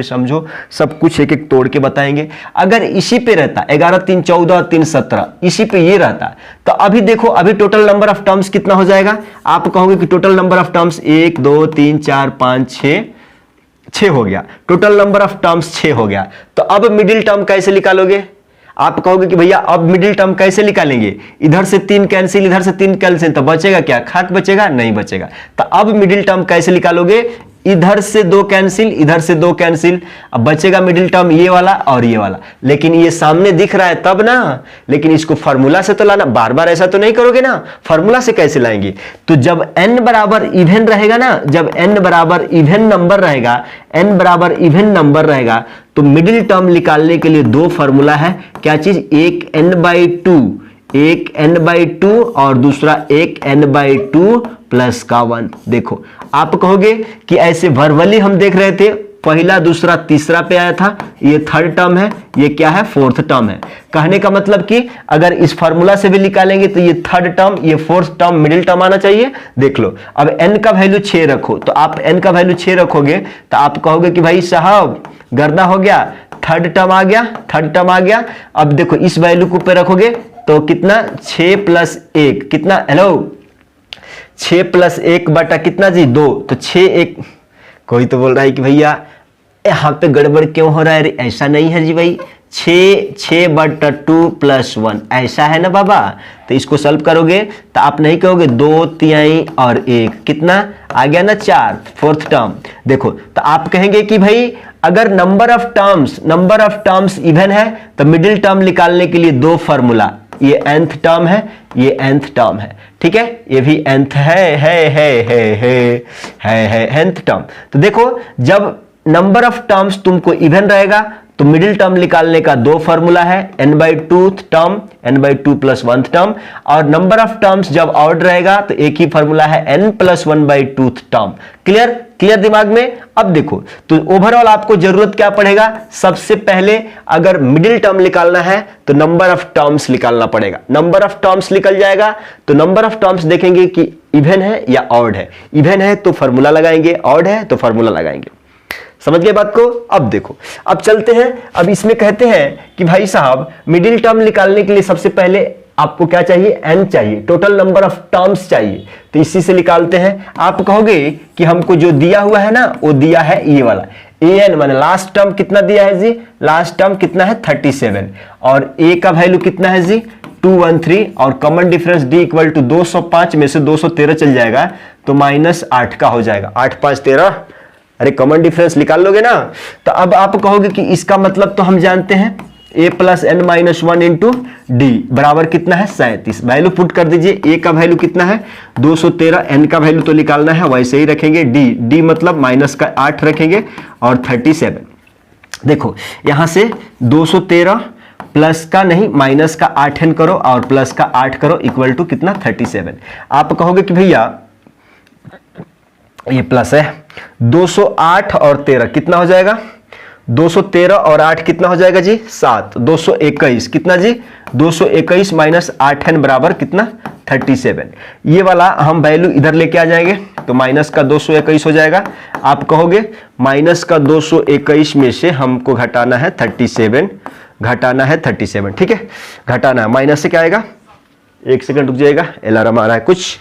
समझो, सब कुछ एक एक तोड़ के बताएंगे। अगर इसी पे रहता 11 3 14 3 17, इसी पे ये रहता। तो अभी देखो, अभी टोटल नंबर ऑफ टर्म्स कितना हो जाएगा? आप कहोगे कि टोटल नंबर ऑफ टर्म्स 1 2 3 4 5 6 हो गया, टोटल नंबर ऑफ टर्म्स 6 हो गया। तो अब मिडिल टर्म कैसे निकालोगे? आप कहोगे कि भैया अब मिडिल टर्म कैसे निकालेंगे? इधर से 3 कैंसिल, इधर से 3 कैंसिल, तो बचेगा क्या? खाक बचेगा? नहीं बचेगा। तो अब मिडिल टर्म कैसे निकालोगे? इधर से 2 कैंसिल, इधर से 2 कैंसिल, अब बचेगा मिडिल टर्म ये वाला और ये वाला। लेकिन ये सामने दिख रहा है तब ना, लेकिन इसको फार्मूला से तो लाना, बार बार ऐसा तो नहीं करोगे ना, फार्मूला से कैसे लाएंगे? तो जब n बराबर इवन रहेगा ना, जब n बराबर इवन नंबर रहेगा, n बराबर इवन नंबर रहेगा, तो मिडिल टर्म निकालने के लिए 2 फार्मूला है। क्या चीज? एक n/2, एक n/2 और दूसरा एक n/2 प्लस का 1। देखो, आप कहोगे कि ऐसे वर्बली हम देख रहे थे, पहला दूसरा तीसरा पे आया था, ये थर्ड टर्म है, ये क्या है? फोर्थ टर्म है। कहने का मतलब कि अगर इस फार्मूला से भी निकालेंगे तो ये थर्ड टर्म, ये फोर्थ टर्म, मिडिल टर्म आना चाहिए। देख लो, अब n का वैल्यू 6 रखो, तो आप n का वैल्यू 6 रखोगे तो आप कहोगे कि भाई साहब गर्दा हो गया, थर्ड टर्म आ गया, थर्ड टर्म आ गया। अब देखो, इस वैल्यू को पे रखोगे तो कितना? 6 + 1 कितना? हेलो, 6 + 1 बटा कितना जी? 2। तो 6 1, कोई तो बोल रहा है कि भैया यहाँ पे गड़बड़ क्यों हो रहा है? ऐसा नहीं है जी भाई, 6/2 + 1 ऐसा है ना बाबा। तो इसको सॉल्व करोगे तो आप नहीं कहोगे 2 3 और 1, कितना आ गया ना? 4, फोर्थ टर्म। देखो, तो आप कहेंगे कि भाई अगर नंबर ऑफ टर्म्स इवन है तो मिडिल टर्म निकालने के लिए 2 फार्मूला, ये nth टर्म है, ये nth टर्म है, ठीक है, ये भी nth है nth टर्म। तो देखो, जब नंबर ऑफ टर्म्स तुमको इवन रहेगा तो मिडिल टर्म निकालने का 2 फार्मूला है, n/2 टर्म, n/2 + 1 टर्म, और नंबर ऑफ टर्म्स जब ऑड रहेगा तो एक ही फार्मूला है, n + 1/2 टर्म। क्लियर दिमाग में? अब देखो, तो ओवरऑल आपको जरूरत क्या पड़ेगा? सबसे पहले अगर मिडिल टर्म निकालना है तो नंबर ऑफ टर्म्स निकालना पड़ेगा। नंबर ऑफ टर्म्स निकल जाएगा तो नंबर ऑफ टर्म्स देखेंगे कि इवन है या ऑड है। इवन है तो फार्मूला लगाएंगे, ऑड है तो फार्मूला लगाएंगे। समझ गए बात को? अब देखो, अब चलते हैं, अब इसमें कहते हैं कि भाई साहब मिडिल टर्म निकालने के लिए सबसे पहले आपको क्या चाहिए? n चाहिए, टोटल नंबर ऑफ टर्म्स चाहिए। तो इसी से निकालते हैं। आप कहोगे कि हमको जो दिया हुआ है ना, वो दिया है ये वाला an, माने लास्ट टर्म कितना दिया है जी? लास्ट टर्म कितना है? 37, और a का वैल्यू कितना है जी? 213, और कॉमन डिफरेंस d = 205 में से 213 चल जाएगा तो -8 का हो जाएगा। 8 5 13, अरे कॉमन डिफरेंस निकाल लोगे ना। तो अब आप कहोगे कि इसका मतलब तो हम जानते हैं, a + n - 1 × d बराबर कितना है? 37। वैल्यू पुट कर दीजिए, a का वैल्यू कितना है? 213, n का वैल्यू तो निकालना है, वैसे ही रखेंगे, d मतलब -8 रखेंगे और 37। देखो, यहां से 213 प्लस का नहीं, माइनस का 8n करो और प्लस का 8 करो, इक्वल टू कितना? 37। आप कहोगे कि भैया ये प्लस है, 208 और 13 कितना हो जाएगा? 213 और 8 कितना हो जाएगा जी? 7। 221 कितना जी? 221 - 8n बराबर कितना? 37। ये वाला हम वैल्यू इधर लेके आ जाएंगे तो माइनस का 221 हो जाएगा। आप कहोगे माइनस का 221 में से हमको घटाना है 37, घटाना है 37, ठीक है, घटाना है। माइनस से क्या आएगा? 1 सेकंड रुक जाएगा, अलार्म आ रहा है कुछ,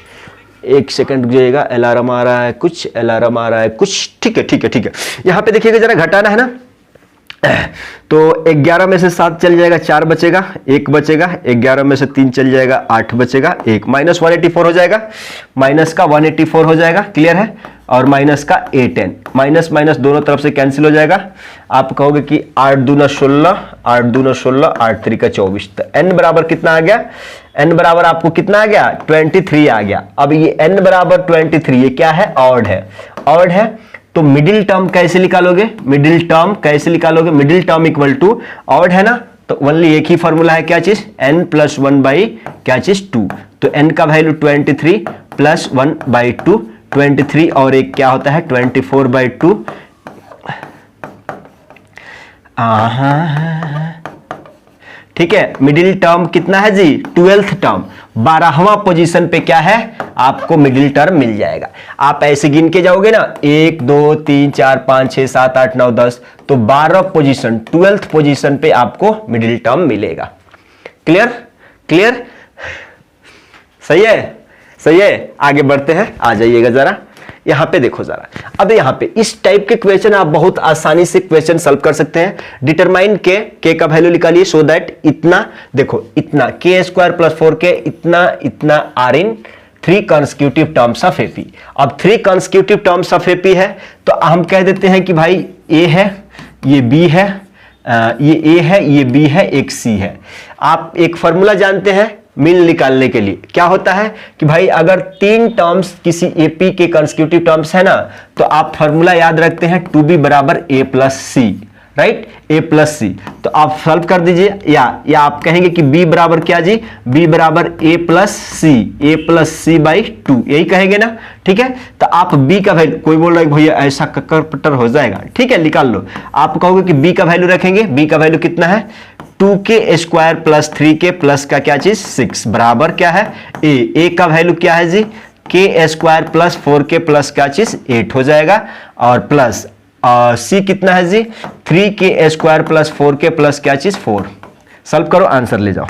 1 सेकंड रुक जाइएगा, अलार्म आ रहा है कुछ, अलार्म आ रहा है कुछ, ठीक है ठीक है ठीक है। यहां पे देखिएगा जरा, घटाना है ना, तो 11 में से 7 चल जाएगा, 4 बचेगा, 1 बचेगा, 11 में से 3 चल जाएगा, 8 बचेगा, 1 -184 हो जाएगा, माइनस का 184 हो जाएगा, क्लियर है, और माइनस का 8n, माइनस माइनस दोनों तरफ से कैंसिल हो जाएगा। आप कहोगे कि 8 दूना 16, 8 दूना 16, 8 3 का 24, तो n बराबर कितना आ गया? n बराबर आपको कितना आ गया? 23 आ गया। अब ये n बराबर 23, ये क्या है? ऑड है, ऑड है, तो मिडिल टर्म कैसे निकालोगे? मिडिल टर्म कैसे निकालोगे? Middle term equal to odd है ना, तो ओनली एक ही फॉर्मूला है, क्या चीज? n + 1 क्या चीज? 2। तो n का वैल्यू 23 + 1/2, 23 और एक क्या होता है? 24/2। ठीक है, मिडिल टर्म कितना है जी? 12th टर्म, 12वां पोजीशन पे क्या है? आपको मिडिल टर्म मिल जाएगा। आप ऐसे गिन के जाओगे ना, 1 2 3 4 5 6 7 8 9 10, तो 12 पोजीशन, 12th पोजीशन पे आपको मिडिल टर्म मिलेगा। क्लियर क्लियर, सही है सही है। आगे बढ़ते हैं, आ जाइएगा जरा यहां पे देखो जरा। अब यहां पे इस टाइप के क्वेश्चन आप बहुत आसानी से क्वेश्चन सॉल्व कर सकते हैं। डिटरमाइन के का वैल्यू निकालिए सो दैट इतना, देखो इतना के स्क्वायर प्लस 4k इतना इतना are in 3 consecutive terms of AP. अब 3 कंसेक्यूटिव टर्म्स ऑफ एपी है तो हम कह देते हैं कि भाई ए है, ये बी है, ये ए है, ये बी है, एक सी है। आप एक फॉर्मूला जानते हैं मीन निकालने के लिए, क्या होता है कि भाई अगर 3 टर्म्स किसी एपी के कंसेक्यूटिव टर्म्स है ना, तो आप फॉर्मूला याद रखते हैं 2b बराबर a plus c, right, a plus c. तो आप सॉल्व कर दीजिए, या आप कहेंगे कि b बराबर क्या जी, b बराबर a प्लस सी बाई 2, यही कहेंगे ना, ठीक है। तो आप b का वैल्यू, कोई बोल रहा है भैया ऐसा कक्कर पट्टर हो जाएगा, ठीक है निकाल लो। आप कहोगे कि b का वैल्यू रखेंगे, b का वैल्यू कितना है 2k square plus 3k plus का क्या चीज 6 बराबर क्या है a का वैल्यू क्या है जी k square plus 4k plus क्या चीज 8 हो जाएगा, और प्लस c कितना है जी 3k square plus 4k plus क्या चीज 4। सॉल्व करो, आंसर ले जाओ,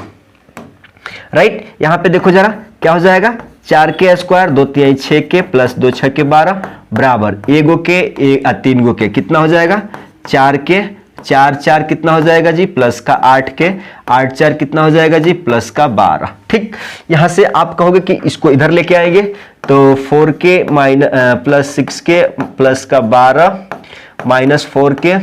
राइट। यहां पे देखो जरा क्या हो जाएगा 4k स्क्वायर 2 3 6k प्लस 2 6 के 12 बराबर 1 गो के 3 गो के कितना हो जाएगा 4k, 4 4 कितना हो जाएगा जी प्लस का 8k, 8 4 कितना हो जाएगा जी प्लस का 12। ठीक, यहां से आप कहोगे कि इसको इधर लेके आएंगे तो 4k प्लस 6k प्लस का 12 minus 4k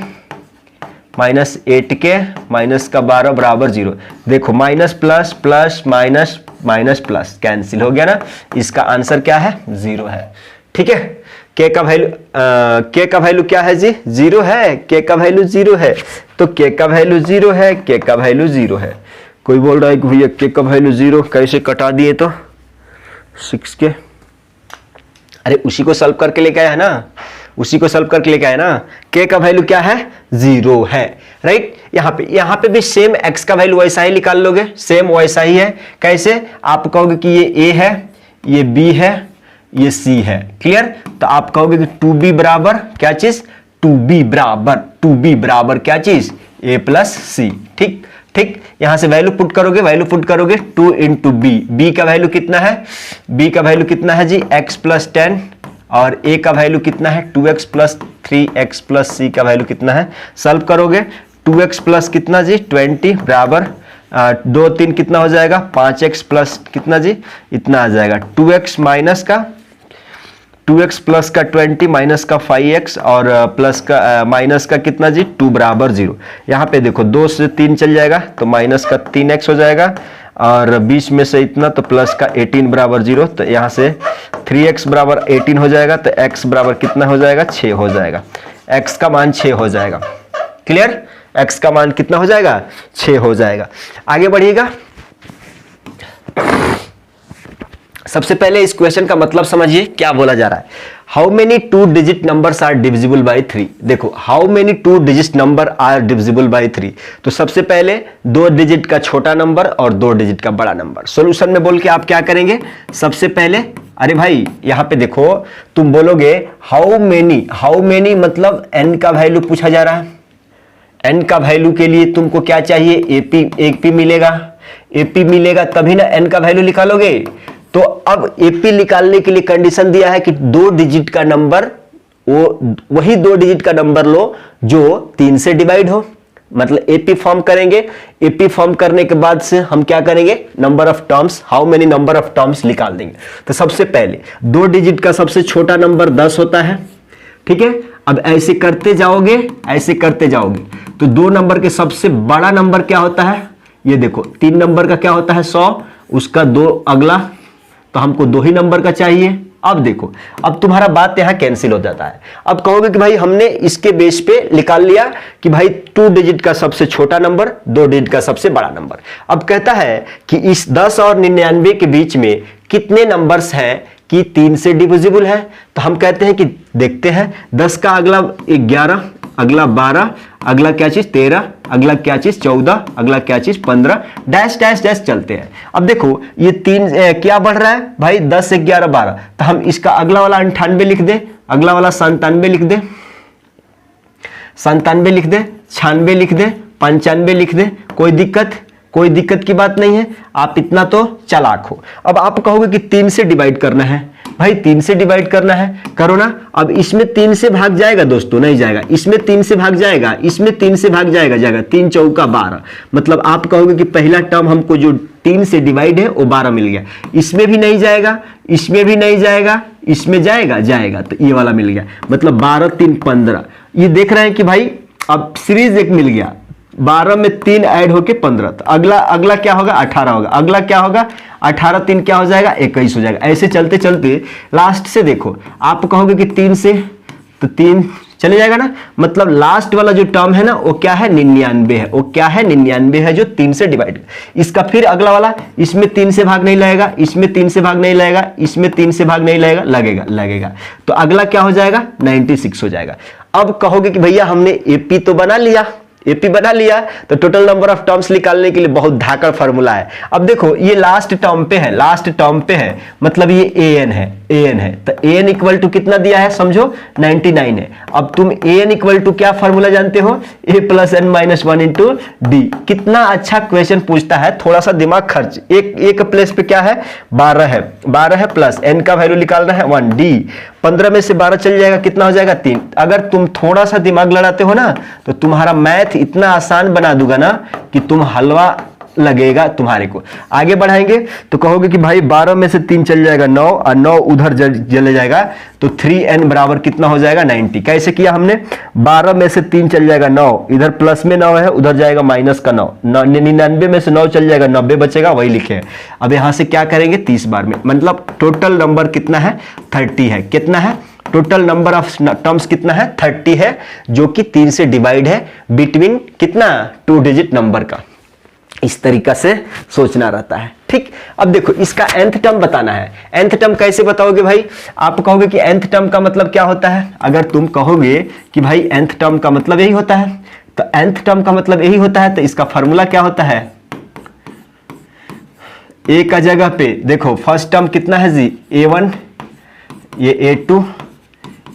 minus 8k minus का 12 बराबर 0। देखो minus plus plus minus minus plus cancel हो गया ना, इसका आंसर क्या है 0 है। ठीक है, k का वैल्यू क्या है जी 0 है, k का वैल्यू 0 है, तो k का वैल्यू 0 है, k का वैल्यू 0 है। कोई बोल रहा है कि भैया k का वैल्यू 0 कैसे कटा दिए तो 6k, अरे उसी को सॉल्व करके लेके आया है ना, उसी को सॉल्व करके लेके आया ना। k का वैल्यू क्या है 0 है, राइट। यहाँ पे भी सेम x का वैल्यू वैसा ही निकाल लोगे, सेम वैसा ही है। कैसे, आप कहोगे कि ये a है, ये b है, ये c है, क्लियर। तो आप कहोगे कि 2b बराबर क्या चीज 2b बराबर क्या चीज a प्लस सी। ठीक ठीक, यहां से वैल्यू पुट करोगे 2 इंटू बी का वैल्यू कितना है, b का वैल्यू कितना है जी x प्लस 10, और a का वैल्यू कितना है 2x plus 3x plus c का वैल्यू कितना है। सॉल्व करोगे 2x प्लस कितना जी 20 बराबर 2 3 कितना हो जाएगा 5x प्लस कितना जी इतना आ जाएगा 2x माइनस का 2x प्लस का 20 माइनस का 5x और प्लस का माइनस का कितना जी 2 बराबर 0। यहाँ पे देखो 2 से 3 चल जाएगा तो माइनस का 3x हो जाएगा, और 20 में से इतना तो प्लस का 18 बराबर 0। तो यहाँ से 3x बराबर 18 हो जाएगा, तो x बराबर कितना हो जाएगा 6 हो जाएगा, x का मान 6 हो जाएगा। क्लियर, x का मान कितना हो जाएगा 6 हो जाएगा। आगे बढ़िएगा, सबसे पहले इस क्वेश्चन का मतलब समझिए क्या बोला जा रहा है। How many 2 digit numbers are divisible by 3। देखो how many 2 digit number are divisible by 3, तो सबसे पहले 2 डिजिट का छोटा नंबर और 2 डिजिट का बड़ा नंबर। सॉल्यूशन में बोल के आप क्या करेंगे, सबसे पहले अरे भाई यहां पे देखो तुम बोलोगे हाउ मेनी मतलब n का वैल्यू पूछा जा रहा है। n का वैल्यू के लिए तुमको क्या चाहिए एपी मिलेगा तभी ना n का वैल्यू निकालोगे। तो अब एपी निकालने के लिए कंडीशन दिया है कि 2 डिजिट का नंबर, वही 2 डिजिट का नंबर लो जो 3 से डिवाइड हो, मतलब एपी फॉर्म करेंगे। एपी फॉर्म करने के बाद से हम क्या करेंगे number of terms, how many number of terms निकाल देंगे। तो सबसे पहले 2 डिजिट का सबसे छोटा नंबर 10 होता है, ठीक है। अब ऐसे करते जाओगे तो 2 नंबर के सबसे बड़ा नंबर क्या होता है, ये देखो 3 नंबर का क्या होता है 100, उसका 2 अगला, तो हमको 2 ही नंबर का चाहिए। अब देखो अब तुम्हारा बात यहां कैंसिल हो जाता है। अब कहोगे कि भाई हमने इसके बेस पे निकाल लिया कि भाई 2 डिजिट का सबसे छोटा नंबर 2 डिजिट का सबसे बड़ा नंबर। अब कहता है कि इस 10 और 99 के बीच में कितने नंबर्स हैं कि 3 से डिविजिबल है। तो हम कहते हैं कि देखते हैं 10 का अगला 11, अगला 12, अगला क्या चीज 13, अगला क्या चीज 14, अगला क्या चीज 15, डैश डैश डैश चलते हैं। अब देखो ये 3 क्या बढ़ रहा है भाई 10 11 12, तो हम इसका अगला वाला 98 लिख दे, अगला वाला 97 लिख दे, 97 लिख दे, 96 लिख दे, 95 लिख दे, कोई दिक्कत कोई दिक्कत की बात नहीं है, आप इतना तो चालाक हो। अब आप कहोगे कि 3 से डिवाइड करना है, भाई 3 से डिवाइड करना है, करो ना। अब इसमें 3 से भाग जाएगा दोस्तों, नहीं जाएगा। इसमें 3 से भाग जाएगा, इसमें 3 से भाग जाएगा, जाएगा 3 चौका 12। मतलब आप कहोगे कि पहला टर्म हमको जो 3 से डिवाइड है वो 12 मिल गया। इसमें भी नहीं जाएगा, इसमें भी नहीं जाएगा, इसमें जाएगा, जाएगा, तो ये वाला मिल गया। मतलब 12 3 15। ये देख रहे हैं कि भाई अब सीरीज एक मिल गया, 12 में 3 ऐड होके 15। तो अगला क्या होगा, 18 होगा। अगला क्या होगा, 18 3 क्या हो जाएगा, 21 हो जाएगा। ऐसे चलते चलते लास्ट से देखो, आप कहोगे कि 3 से, तो 3 चले जाएगा ना। मतलब लास्ट वाला जो टर्म है ना वो क्या है, 99 है। वो क्या है, 99 है, जो 3 से डिवाइड। इसका फिर अगला वाला, इसमें 3 से भाग नहीं लगेगा, इसमें 3 से भाग नहीं लगेगा, इसमें 3 से भाग नहीं लगेगा, लगेगा। तो अगला क्या हो जाएगा, 96 हो जाएगा। अब कहोगे कि भैया हमने एपी तो बना लिया, एपी बना लिया, तो टोटल नंबर ऑफ टर्म्स निकालने के लिए बहुत धाकड़ फार्मूला है। अब देखो ये लास्ट टर्म पे है, लास्ट टर्म पे है, मतलब ये an है, an है। तो an इक्वल टू कितना दिया है, समझो 99 है। अब तुम an इक्वल टू क्या फार्मूला जानते हो, a plus n minus 1 into D. कितना अच्छा क्वेश्चन पूछता है, थोड़ा सा दिमाग खर्च। एक प्लेस पे क्या है, 12 है, 12 है, प्लस n का वैल्यू निकालना है 1, डी 15 में से 12 चल जाएगा, कितना हो जाएगा, 3। अगर तुम थोड़ा सा दिमाग लड़ाते हो ना तो तुम्हारा मैथ इतना आसान बना दूंगा ना कि तुम हलवा लगेगा तुम्हारे को। आगे बढ़ाएंगे तो कहोगे कि भाई 12 में से 3 चल जाएगा 9, और 9 उधर चले जाएगा, तो 3n बराबर कितना हो जाएगा, 90। कैसे किया हमने, 12 में से 3 चल जाएगा 9, इधर प्लस में 9 है, उधर जाएगा माइनस का 9, 99 में से 9 चल जाएगा, 90 बचेगा, वही लिखे हैं। अब यहां से क्या करेंगे, 30 बार में। मतलब टोटल नंबर कितना है, 30 है। कितना है, टोटल नंबर ऑफ टर्म्स कितना है, 30 है, जो कि 3 से डिवाइड है बिटवीन कितना, 2 डिजिट नंबर का। इस तरीका से सोचना रहता है, ठीक। अब देखो इसका nth टर्म बताना है। nth टर्म कैसे बताओगे भाई, आप कहोगे कि nth टर्म का मतलब क्या होता है। अगर तुम कहोगे कि भाई nth टर्म का मतलब यही होता है, तो nth टर्म का मतलब यही होता है, तो इसका फॉर्मूला क्या होता है, a का जगह पे देखो फर्स्ट टर्म कितना है जी, a1, ये a2,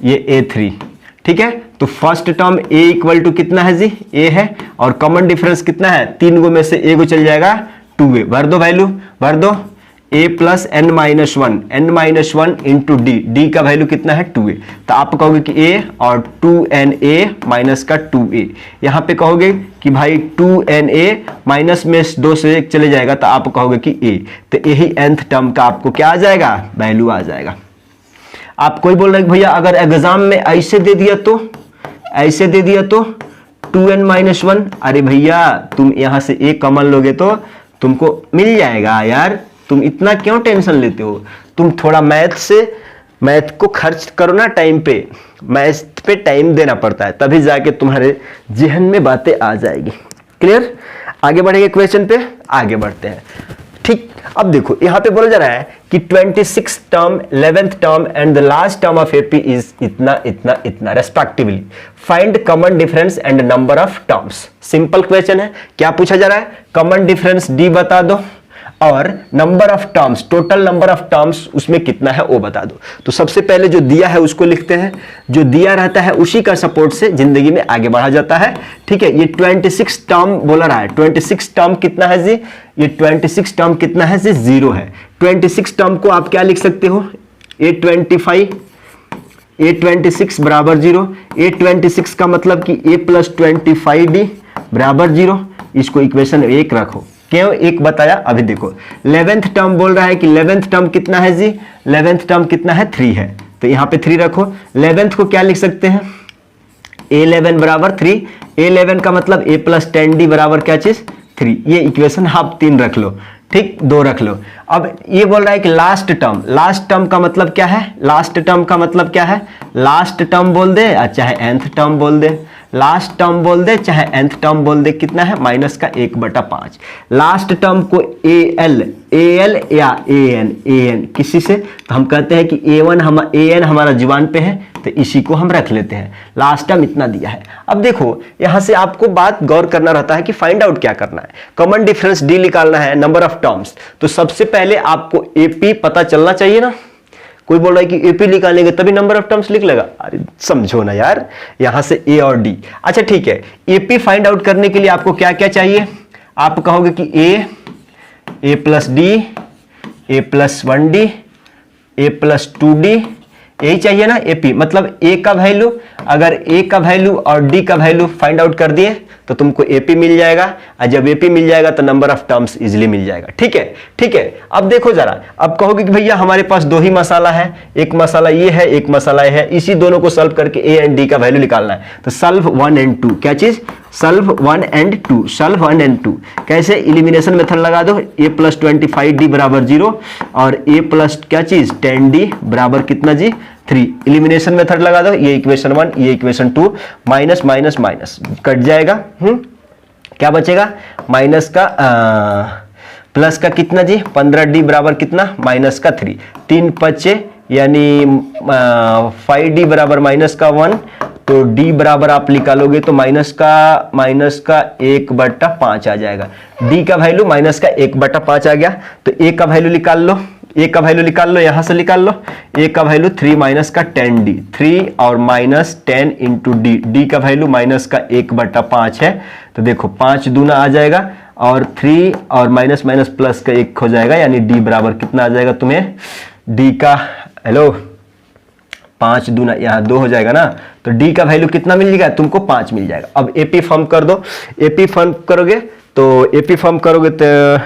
ये a3, ठीक है। तो first term a equal to कितना है जी, a है, और कॉमन डिफरेंस कितना है, 3 गो में से a गो चल जाएगा 2a। भर दो वैल्यू, भर दो, a plus n minus 1 into D, D का वैल्यू कितना है 2a। तो आप कहोगे कि a और 2na माइनस का 2a। यहां पे कहोगे कि भाई 2na माइनस में 2 से 1 चले जाएगा, तो आप कहोगे कि a। तो यही nth टर्म का आपको क्या आ जाएगा, वैल्यू आ जाएगा। आप कोई बोल रहे हैं भैया अगर एग्जाम में ऐसे दे दिया तो, ऐसे दे दिया तो 2n माइनस 1, अरे भैया तुम यहां से एक कॉमन लोगे तो तुमको मिल जाएगा यार, तुम इतना क्यों टेंशन लेते हो। तुम थोड़ा मैथ को खर्च करो ना टाइम पे, मैथ पे टाइम देना पड़ता है, तभी जाके तुम्हारे जहन में बातें आ जाएगी। क्लियर, आगे बढ़ेंगे क्वेश्चन पे, आगे बढ़ते हैं, ठीक। अब देखो यहां पे बोला जा रहा है कि 26th term, 11th term and the last term of AP is इतना इतना इतना respectively. Find common difference and number of terms. Simple question है। क्या पूछा जा रहा है, कॉमन डिफरेंस डी बता दो और number of terms, total number of terms उसमें कितना है वो बता दो। तो सबसे पहले जो दिया है उसको लिखते हैं, जो दिया रहता है उसी का सपोर्ट से जिंदगी में आगे बढ़ा जाता है, ठीक है। ये 26 टर्म बोला रहा है, 26 टर्म कितना है जी, ये 26 टर्म कितना है जी, 0 है। 26 टर्म को आप क्या लिख सकते हो, a26 बराबर 0। a26 का मतलब कि a प्लस 25d बराबर 0। इसको इक्वेशन 1 रखो। क्यों 1 बताया, अभी देखो 11th टर्म बोल रहा है कि 11th टर्म कितना है जी, 11th टर्म कितना है, 3 है, तो यहां पे 3 रखो। 11th को क्या लिख सकते हैं, a11 बराबर 3। a11 का मतलब a प्लस 10d बराबर क्या चीज, 3। ये इक्वेशन आप 3 रख लो, ठीक, 2 रख लो। अब ये बोल रहा है कि लास्ट टर्म, लास्ट टर्म का मतलब क्या है, लास्ट टर्म का मतलब क्या है, लास्ट टर्म बोल दे चाहे nth टर्म बोल दे, लास्ट टर्म बोल दे चाहे nth टर्म बोल दे, कितना है, माइनस का 1/5। लास्ट टर्म को al या an किसी से, तो हम कहते हैं कि an हमारा जुबान पे है, तो इसी को हम रख लेते हैं। लास्ट टर्म इतना दिया है। अब देखो यहां से आपको बात गौर करना रहता है कि फाइंड आउट क्या करना है, कॉमन डिफरेंस डी निकालना है, नंबर ऑफ टर्म्स। तो सबसे पहले आपको एपी पता चलना चाहिए ना। कोई बोल रहा है कि एपी निकालेंगे तभी नंबर ऑफ टर्म्स लिख लेगा, अरे समझो ना यार, यहां से ए और डी। अच्छा ठीक है, एपी फाइंड आउट करने के लिए आपको क्या क्या चाहिए, आप कहोगे कि ए प्लस डी, ए प्लस 1d, ए प्लस 2d, यही चाहिए ना एपी। मतलब ए का वैल्यू, अगर ए का वैल्यू और डी का वैल्यू फाइंड आउट कर दिए तो तुमको एपी मिल जाएगा, और जब एपी मिल जाएगा तो नंबर ऑफ टर्म्स इजीली मिल जाएगा। ठीक है, ठीक है। अब देखो जरा, अब कहोगे कि भैया हमारे पास दो ही मसाला है, एक मसाला ये है, एक मसाला ये है, इसी दोनों को सॉल्व करके ए एंड डी का वैल्यू निकालना है। तो सॉल्व 1 एंड 2, क्या चीज? सॉल्व 1 एंड 2, सॉल्व 1 एंड 2 कैसे? इलिमिनेशन मेथड लगा दो, a प्लस 25d बराबर 0 और a प्लस क्या चीज 10d बराबर कितना जी 3। इलिमिनेशन मेथड लगा दो, ये इक्वेशन 1, ये equation 2, minus minus minus cut जाएगा, क्या बचेगा? माइनस का प्लस का कितना जी 15d बराबर कितना? माइनस का 3, 3 बचे यानी 5d बराबर माइनस का 1, तो d बराबर आप निकालोगे तो माइनस का 1/5 आ जाएगा। d का वैल्यू माइनस का 1/5 आ गया। तो a का वैल्यू निकाल लो, a का वैल्यू निकाल लो, यहां से निकाल लो। a का वैल्यू 3 माइनस का 10d, 3 और माइनस 10 इंटू डी, डी का वैल्यू माइनस का 1/5 है। तो देखो 5 दूना आ जाएगा और 3 और माइनस माइनस प्लस का 1 हो जाएगा, यानी d बराबर कितना आ जाएगा तुम्हें? d का हेलो 5 दूना यहाँ 2 हो जाएगा ना, तो d का वैल्यू कितना मिल जाएगा तुमको? 5 मिल जाएगा। अब एपी फॉर्म कर दो, एपी फॉर्म करोगे तो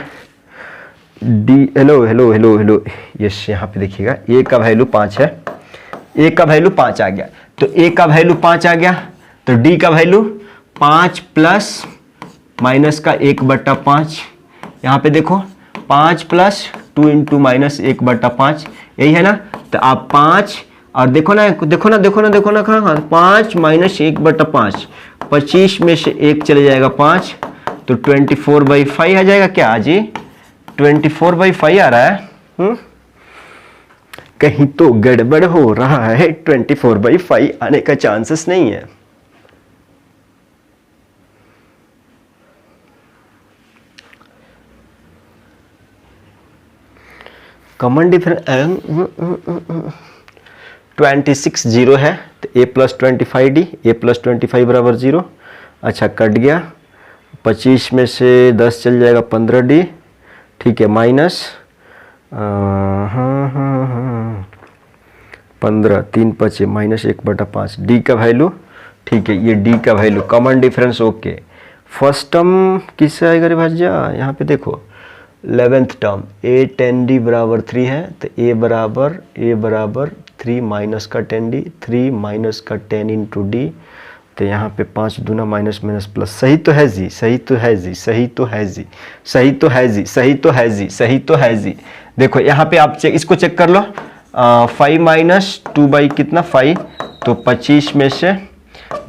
D hello hello hello hello yes, यहाँ पे देखिएगा a का वैल्यू 5 है, a का वैल्यू 5 आ गया, तो a का वैल्यू 5 आ गया, तो d का वैल्यू 5 प्लस माइनस का 1/5, यहाँ पे देखो 5 प्लस 2 इंटू माइनस 1/5, यही है ना। तो आप 5 और देखो ना कहाँ 5 माइनस 1/5, 25 में से 1 चले जाएगा 5, तो 24/5 आ जाएगा। क्या जी 24/5 आ रहा है? कहीं तो गड़बड़ हो रहा है, 24/5 आने का चांसेस नहीं है। कॉमन डिफरेंस 26 0 है, तो a plus 25d, a plus 25 बराबर 0। अच्छा कट गया, 25 में से 10 चल जाएगा 15d, ठीक है, माइनस 15, 3 बचे माइनस 1/5, d का वैल्यू, ठीक है, ये d का value common difference okay. First term किससे आएगा रे भाईजा? यहाँ पे देखो 11th टर्म a 10d बराबर 3 है, तो a बराबर 3 माइनस का 10d, 3 माइनस का 10 इंटू डी, तो यहाँ पे 5 दूना माइनस माइनस प्लस। सही तो है जी, सही तो है जी, सही तो है जी, सही तो है जी, सही तो है जी, सही तो है जी। देखो यहाँ पे आप इसको चेक कर लो, 5 माइनस 2 बाई कितना 5, तो 25 में से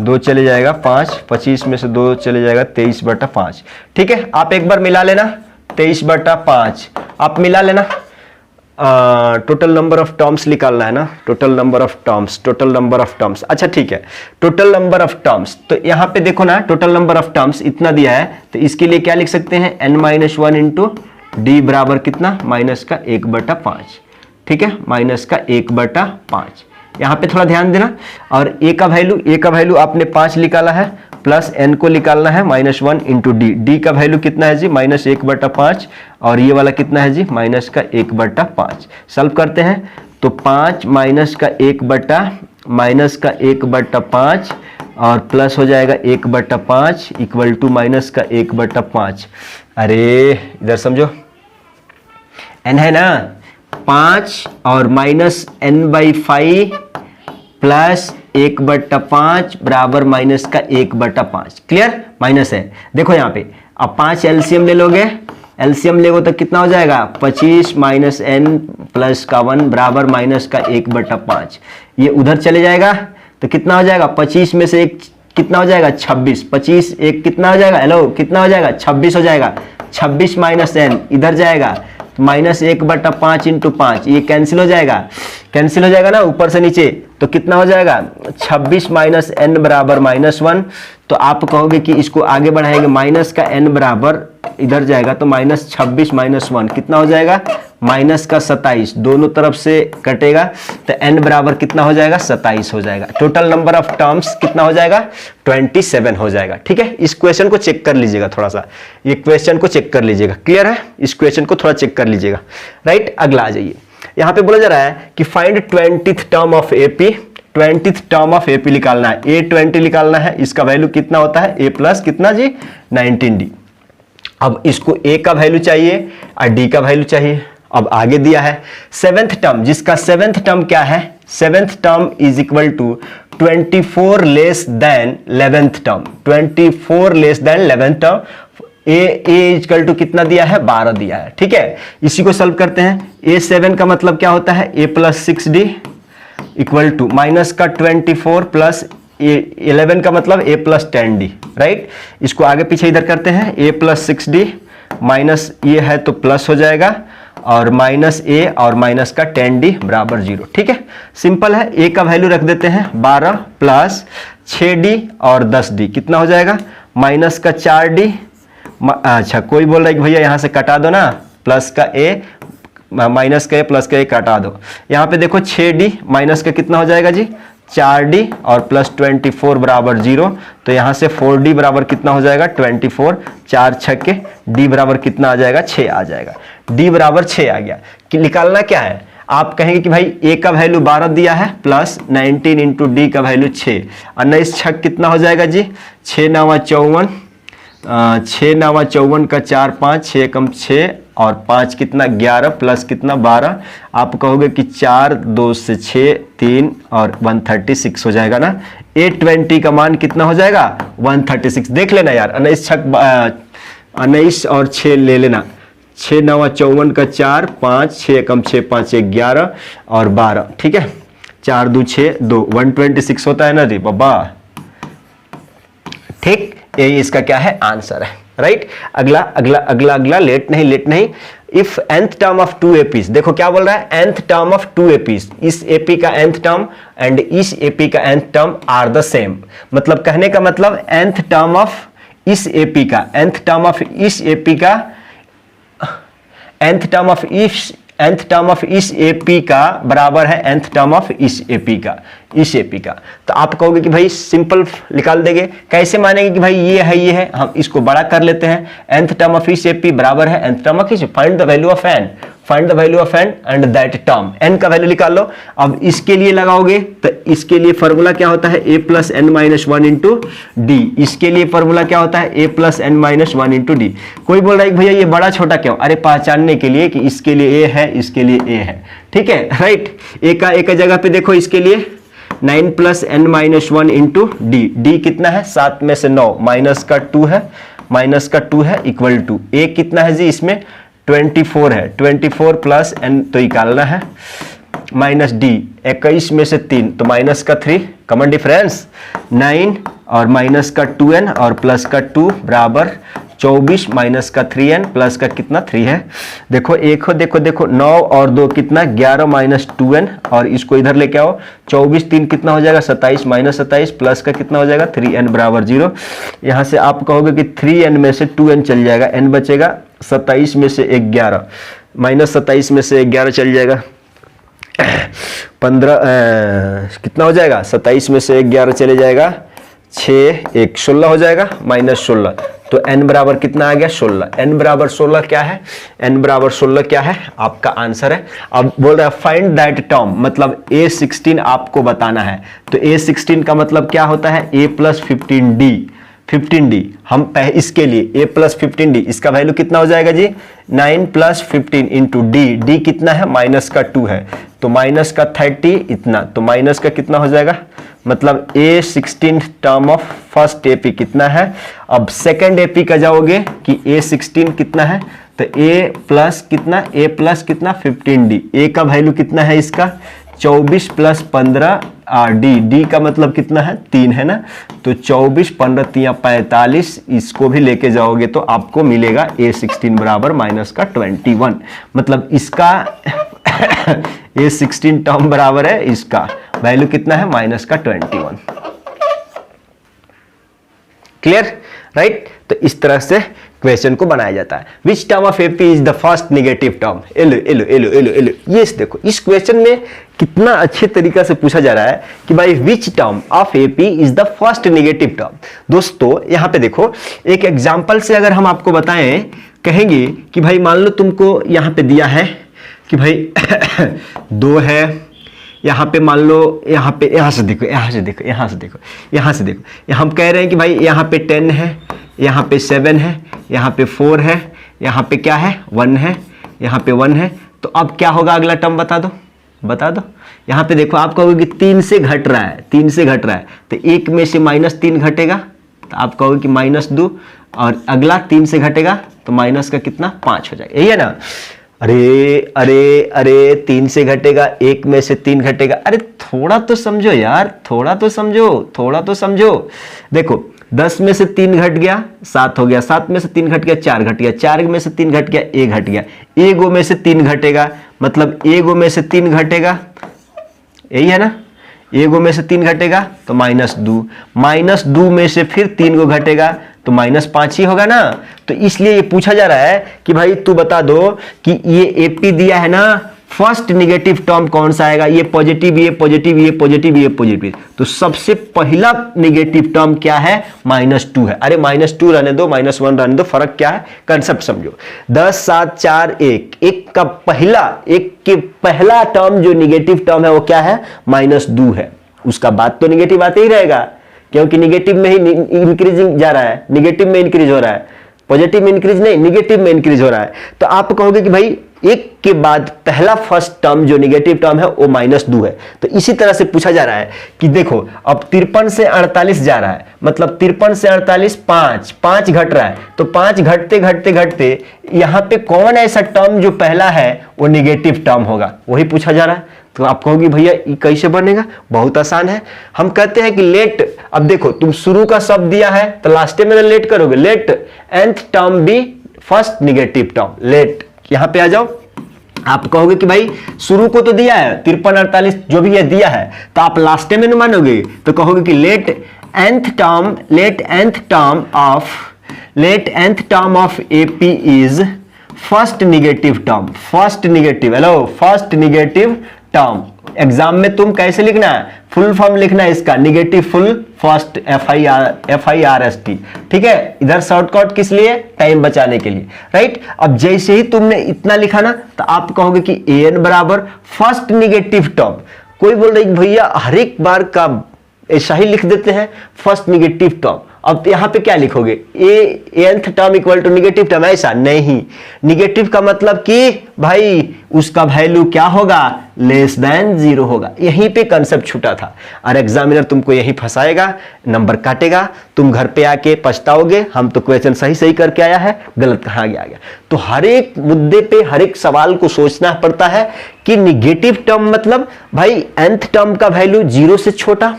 2 चले जाएगा 5, 25 में से 2 चले जाएगा 23/5। ठीक है, आप एक बार मिला लेना, 23/5 आप मिला लेना। टोटल नंबर ऑफ टर्म्स निकालना है ना, टोटल नंबर ऑफ टर्म्स। अच्छा ठीक है, टोटल नंबर ऑफ टर्म्स, तो यहाँ पे देखो ना टोटल नंबर ऑफ टर्म्स इतना दिया है, तो इसके लिए क्या लिख सकते हैं? n-1 इंटू डी बराबर कितना? माइनस का 1/5। ठीक है, माइनस का 1/5। यहाँ पे थोड़ा ध्यान देना। और a का वैल्यू आपने 5 निकाला है, प्लस n को निकालना है -1 इंटू डी, डी का वैल्यू कितना है जी? -1/5, और ये वाला कितना है जी? माइनस का 1/5। सॉल्व करते हैं तो 5 माइनस का 1/5 और प्लस हो जाएगा 1/5 इक्वल टू माइनस का 1/5। अरे इधर समझो, n है ना 5 और माइनस n/5 प्लस 1/5 बराबर माइनस का 1/5। क्लियर? माइनस है, देखो यहाँ पे अब 5 एलसीएम ले लोगे, एलसीएम लेगो तो कितना हो जाएगा? 25 माइनस n प्लस का 1 बराबर माइनस का 1/5। ये उधर चले जाएगा तो कितना हो जाएगा? 25 में से 1 कितना हो जाएगा? 26। 25 1 कितना हो जाएगा? हेलो कितना हो जाएगा? 26 हो जाएगा। 26 माइनस n इधर जाएगा तो माइनस 1/5 इंटू 5, ये कैंसिल हो जाएगा ना ऊपर से नीचे, तो कितना हो जाएगा? 26 माइनस n बराबर -1। तो आप कहोगे कि इसको आगे बढ़ाएंगे, माइनस का n बराबर इधर जाएगा तो -26 - 1 कितना हो जाएगा? माइनस का 27, दोनों तरफ से कटेगा तो n बराबर कितना हो जाएगा, 27 हो जाएगा। टोटल नंबर ऑफ टर्म्स कितना हो जाएगा, 27 हो जाएगा। ठीक है, इस क्वेश्चन को चेक कर लीजिएगा, थोड़ा सा ये क्वेश्चन को चेक कर लीजिएगा। क्लियर है, इस क्वेश्चन को थोड़ा चेक कर लीजिएगा। राइट, अगला आ जाइए। यहां पे बोला जा रहा है कि find 20th term of AP, 20th term of AP निकालना है, A20 निकालना है। इसका वैल्यू कितना होता है, A प्लस कितना जी, 19D। अब इसको A का वैल्यू चाहिए और D का वैल्यू चाहिए। अब आगे दिया है 7th टर्म, जिसका 7th टर्म क्या है, 7th term is equal to 24 less than 11th term, 24 less than 11th term. A equal to कितना दिया है, 12 दिया है। ठीक है, इसी को सॉल्व करते हैं। A7 का मतलब क्या होता है, A plus 6D equal to minus का 24 प्लस 11 का मतलब A प्लस 10D। राइट, इसको आगे पीछे इधर करते हैं, A प्लस 6D माइनस ये है तो प्लस हो जाएगा और माइनस A और माइनस का 10D बराबर 0। ठीक है, सिंपल है। A का वैल्यू रख देते हैं 12 प्लस 6D और 10D कितना हो जाएगा, माइनस का 4D। अच्छा, कोई बोल रहा है कि भैया यहां से कटा दो ना, प्लस का A माइनस का A प्लस का A काटा दो। यहाँ पे देखो 6D माइनस का कितना हो जाएगा जी, 4D और प्लस 24 बराबर 0। तो यहाँ से 4D बराबर कितना हो जाएगा, 24, 4 छक्के D बराबर कितना आ जाएगा, 6 आ जाएगा। D बराबर 6 आ गया। कि निकालना क्या है, आप कहेंगे कि भाई A का वैल्यू 12 दिया है प्लस 19 इंटू D का वैल्यू 6, 19 छक कितना हो जाएगा जी, 6 9 54, 6 9 54 का 4 5, 6 कम 6 और 5 कितना 11 प्लस कितना 12। आप कहोगे कि 4 2 से 6 3 और 136 हो जाएगा ना। A20 का मान कितना हो जाएगा, 136। देख लेना यार, 19 और 6 ले लेना, 6 9 54 का 4 5, 6 कम 6 5 11 और 12। ठीक है, 4 2 6 2, 126 होता है ना रे बाबा। ठीक, ये इसका क्या है, आंसर है। राइट, अगला अगला अगला अगला, लेट नहीं। If nth term of 2 APs, देखो क्या बोल रहा है, nth टर्म ऑफ 2 एपीज, इस एपी का nth टर्म एंड इस एपी का nth term are the same. मतलब कहने का मतलब nth टर्म ऑफ इस एपी का, nth टर्म ऑफ इस एपी का, nth term of nth term of इस एपी का बराबर है nth टर्म ऑफ इस एपी का, इस एपी का। तो आप कहोगे कि भाई सिंपल निकाल देंगे, कैसे मानेंगे कि भाई ये है, हम इसको बड़ा कर लेते हैं। nth टर्म ऑफ इस एपी बराबर है nth टर्म ऑफ इस, find the value of n, find the value of n and that term, n का वैल्यू निकाल लो। अब इसके लिए लगाओगे तो इसके लिए फॉर्मूला क्या होता है, a plus n minus 1 into D. इसके लिए फॉर्मूला क्या होता है, a plus n minus 1 into D. कोई बोल रहा है कि भैया ये बड़ा छोटा क्यों, अरे पहचानने के लिए कि इसके लिए a है, इसके लिए a है। ठीक है, राइट, a का जगह पे देखो, इसके लिए 9 plus n minus 1 into D. D कितना है, 7 में से 9 माइनस का 2 है, माइनस का 2 है इक्वल टू a कितना है जी, इसमें 24 है, 24 प्लस n तो निकालना है, माइनस डी 21 में से 3 तो माइनस का 3, कॉमन डिफरेंस 9 और माइनस का 2n और प्लस का 2 बराबर 24 माइनस का 3n प्लस का कितना 3 है। देखो एक हो, देखो 9 और 2 कितना 11 माइनस 2n और इसको इधर लेके आओ, 24 3 कितना हो जाएगा 27 माइनस 27 प्लस का कितना हो जाएगा 3n बराबर 0। यहाँ से आप कहोगे कि 3n में से 2n चल जाएगा, n बचेगा 27 में से 11 माइनस 27 में से 11 चल जाएगा 15 कितना हो जाएगा, 27 में से 11 चले जाएगा 6 1 16 हो जाएगा माइनस 16। तो n बराबर कितना आ गया 16, n बराबर 16 क्या है, n बराबर 16 क्या है, आपका आंसर है। अब बोल रहा है फाइंड दैट टर्म, मतलब A16 आपको बताना है। तो A16 का मतलब क्या होता है, a प्लस 15d, हम इसके लिए a प्लस 15d, इसका वैल्यू कितना हो जाएगा जी 9 प्लस 15 इंटू डी कितना है, माइनस का 2 है तो माइनस का 30 इतना, तो माइनस का कितना हो जाएगा, मतलब A16 term of first AP कितना है। अब सेकंड एपी का जाओगे कि A16 कितना है, तो a प्लस कितना 15d, a का वैल्यू कितना है इसका 24 प्लस 15 डी का मतलब कितना है 3 है ना, तो 24 15 3 45, इसको भी लेके जाओगे तो आपको मिलेगा A16 बराबर माइनस का 21। मतलब इसका A16 टर्म बराबर है, इसका वैल्यू कितना है माइनस का 21। Clear, right. तो इस तरह से क्वेश्चन को बनाया जाता है। Which term of AP is the first negative term. Hello hello hello hello hello, ये देखो इस क्वेश्चन में कितना अच्छे तरीका से पूछा जा रहा है कि भाई विच term of AP is the first negative term. दोस्तों यहां पे देखो, एक एग्जांपल से अगर हम आपको बताएं, कहेंगे कि भाई मान लो तुमको यहां पे दिया है कि भाई 2 है, यहाँ पे मान लो यहाँ पे, यहाँ से देखो यहाँ से देखो यहाँ से देखो यहाँ से देखो, हम कह रहे हैं कि भाई यहाँ पे 10 है, यहाँ पे 7 है, यहाँ पे 4 है, यहाँ पे क्या है 1 है, यहाँ पे 1 है। तो अब क्या होगा अगला टर्म बता दो, बता दो। यहाँ पे देखो आप कहोगे कि 3 से घट रहा है, 3 से घट रहा है, तो 1 में से -3 घटेगा, तो आप कहोगे कि -2, और अगला 3 से घटेगा तो माइनस का कितना 5 हो जाएगा, यही है ना। अरे अरे अरे 3 से घटेगा, 1 में से 3 घटेगा, अरे थोड़ा तो समझो यार, थोड़ा तो समझो, थोड़ा तो समझो। देखो 10 में से 3 घट गया 7 हो गया, 7 में से 3 घट गया 4 घट गया, 4 में से 3 घट गया 1 घट गया, 1 में से 3 घटेगा, मतलब 1 में से 3 घटेगा, यही है ना। 1 में से 3 घटेगा तो -2, -2 में से फिर 3 को घटेगा तो -5 ही होगा ना। तो इसलिए ये पूछा जा रहा है कि भाई तू बता दो कि ये एपी दिया है ना, फर्स्ट नेगेटिव टर्म कौन सा आएगा। ये पॉजिटिव, ये पॉजिटिव, ये पॉजिटिव, ये पॉजिटिव, तो सबसे पहला नेगेटिव टर्म क्या है, -2 है। अरे -2 रहने दो, -1 रहने दो, फर्क क्या है, कंसेप्ट समझो। 10 7 4 1, एक का पहला, एक के पहला टर्म जो नेगेटिव टर्म है वो क्या है, -2 है। उसका बाद तो नेगेटिव आते ही रहेगा, क्योंकि नेगेटिव में ही इंक्रीजिंग जा रहा है, नेगेटिव में इंक्रीज हो रहा है, पॉजिटिव में इंक्रीज नहीं, नेगेटिव में इंक्रीज हो रहा है। तो आप कहोगे कि भाई एक के बाद पहला फर्स्ट टर्म जो नेगेटिव टर्म है वो -2 है। तो इसी तरह से पूछा जा रहा है कि देखो अब 53 से 48 जा रहा है, मतलब 53 से 48 5 घट रहा है, तो 5 घटते घटते घटते यहाँ पे कौन ऐसा टर्म जो पहला है वो नेगेटिव टर्म होगा, वही पूछा जा रहा है। तो आप कहोगे भैया ये कैसे बनेगा, बहुत आसान है। हम कहते हैं कि लेट, अब देखो तुम शुरू का शब्द दिया है तो लास्ट में लेट करोगे, let nth term be first negative term, let. यहां पे आ जाओ, आप कहोगे कि भाई शुरू को तो दिया है 53 48 जो भी है दिया है, तो आप लास्ट में मानोगे तो कहोगे कि let nth term of AP is first negative term, first negative, hello first negative term. Exam में तुम कैसे लिखना है, फुल फॉर्म लिखना है इसका, नेगेटिव फुल फर्स्ट FIRST, ठीक है। इधर शॉर्टकट किस लिए, टाइम बचाने के लिए, राइट। अब जैसे ही तुमने इतना लिखा ना तो आप कहोगे कि AN बराबर फर्स्ट नेगेटिव टर्म। कोई बोल रही भैया हर एक बार का ऐसा ही लिख देते हैं फर्स्ट नेगेटिव टर्म, अब यहां पे क्या लिखोगे, nth term equal to negative term, ऐसा नहीं। नेगेटिव का मतलब कि भाई उसका वैल्यू क्या होगा, लेस देन 0 होगा। यहीं पे कंसेप्ट छूटा था और एग्जामिनर तुमको यही फंसाएगा, नंबर काटेगा, तुम घर पे आके पछताओगे, हम तो क्वेश्चन सही सही करके आया है, गलत कहाँ गया। तो हर एक मुद्दे पे हर एक सवाल को सोचना पड़ता है कि निगेटिव टर्म मतलब भाई nth टर्म का वैल्यू 0 से छोटा,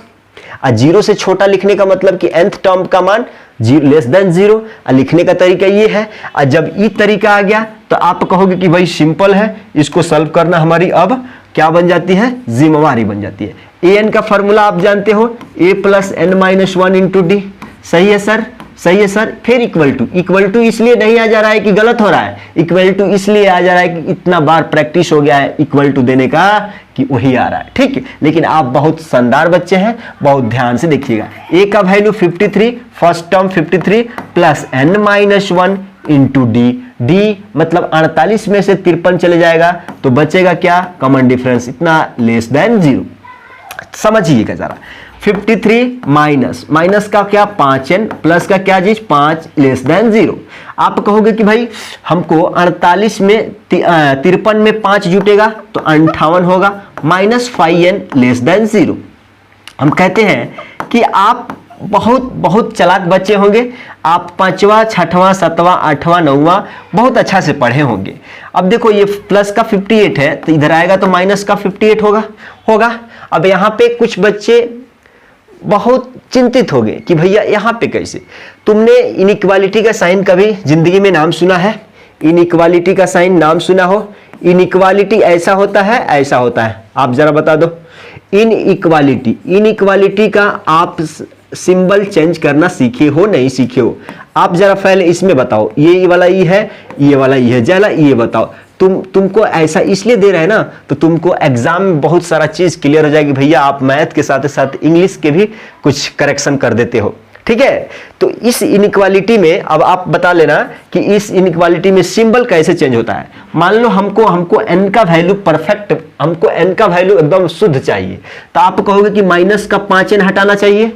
0 से छोटा लिखने का मतलब कि nth टर्म का मान लेस देन 0। लिखने का तरीका ये है। और जब ये तरीका आ गया तो आप कहोगे कि भाई सिंपल है, इसको सॉल्व करना हमारी अब क्या बन जाती है, जिम्मेवारी बन जाती है। an का फॉर्मूला आप जानते हो, a + n-1 इंटू डी, सही है सर, सही है सर। फिर इक्वल टू इसलिए नहीं आ जा रहा है कि गलत हो रहा है, इक्वल टू इसलिए आ जा रहा है कि इतना बार प्रैक्टिस हो गया है इक्वल टू देने का कि वही आ रहा है, ठीक है। लेकिन आप बहुत शानदार बच्चे हैं, बहुत ध्यान से देखिएगा। a का value 53, first term 53 + n-1 into D, D मतलब 48 में से 53 चले जाएगा तो बचेगा क्या, कॉमन डिफरेंस, इतना लेस देन 0। समझिएगा जरा, 53 माइनस का क्या 5n, प्लस का क्या चीज 5 लेस देन 0। आप कहोगे कि भाई हमको 48 में 53 में 5 जुटेगा तो 58 होगा, -5n लेस देन 0। हम कहते हैं कि आप बहुत चलाक बच्चे होंगे, आप 5वां 6वां 7वां 8वां 9वां बहुत अच्छा से पढ़े होंगे। अब देखो ये प्लस का 58 है तो इधर आएगा तो माइनस का 58 होगा। अब यहाँ पे कुछ बच्चे बहुत चिंतित हो गए कि भैया यहाँ पे कैसे। तुमने इनइक्वालिटी का साइन कभी जिंदगी में नाम सुना है, इनइक्वालिटी का साइन नाम सुना हो। इनइक्वालिटी ऐसा होता है, ऐसा होता है, आप जरा बता दो। इनइक्वालिटी का आप सिंबल चेंज करना सीखे हो नहीं सीखे हो? आप जरा पहले इसमें बताओ, ये वाला ई है, ये वाला ई है, जरा ये बताओ। तुमको ऐसा इसलिए दे रहे हैं ना, तो तुमको एग्जाम में बहुत सारा चीज क्लियर हो जाएगी भैया। आप मैथ के साथ साथ इंग्लिश के भी कुछ करेक्शन कर देते हो, ठीक है। तो इस इनइक्वालिटी में अब आप बता लेना कि इस इनइक्वालिटी में सिंबल कैसे चेंज होता है। मान लो हमको n का वैल्यू परफेक्ट, हमको n का वैल्यू एकदम शुद्ध चाहिए, तो आप कहोगे कि माइनस का 5n हटाना चाहिए।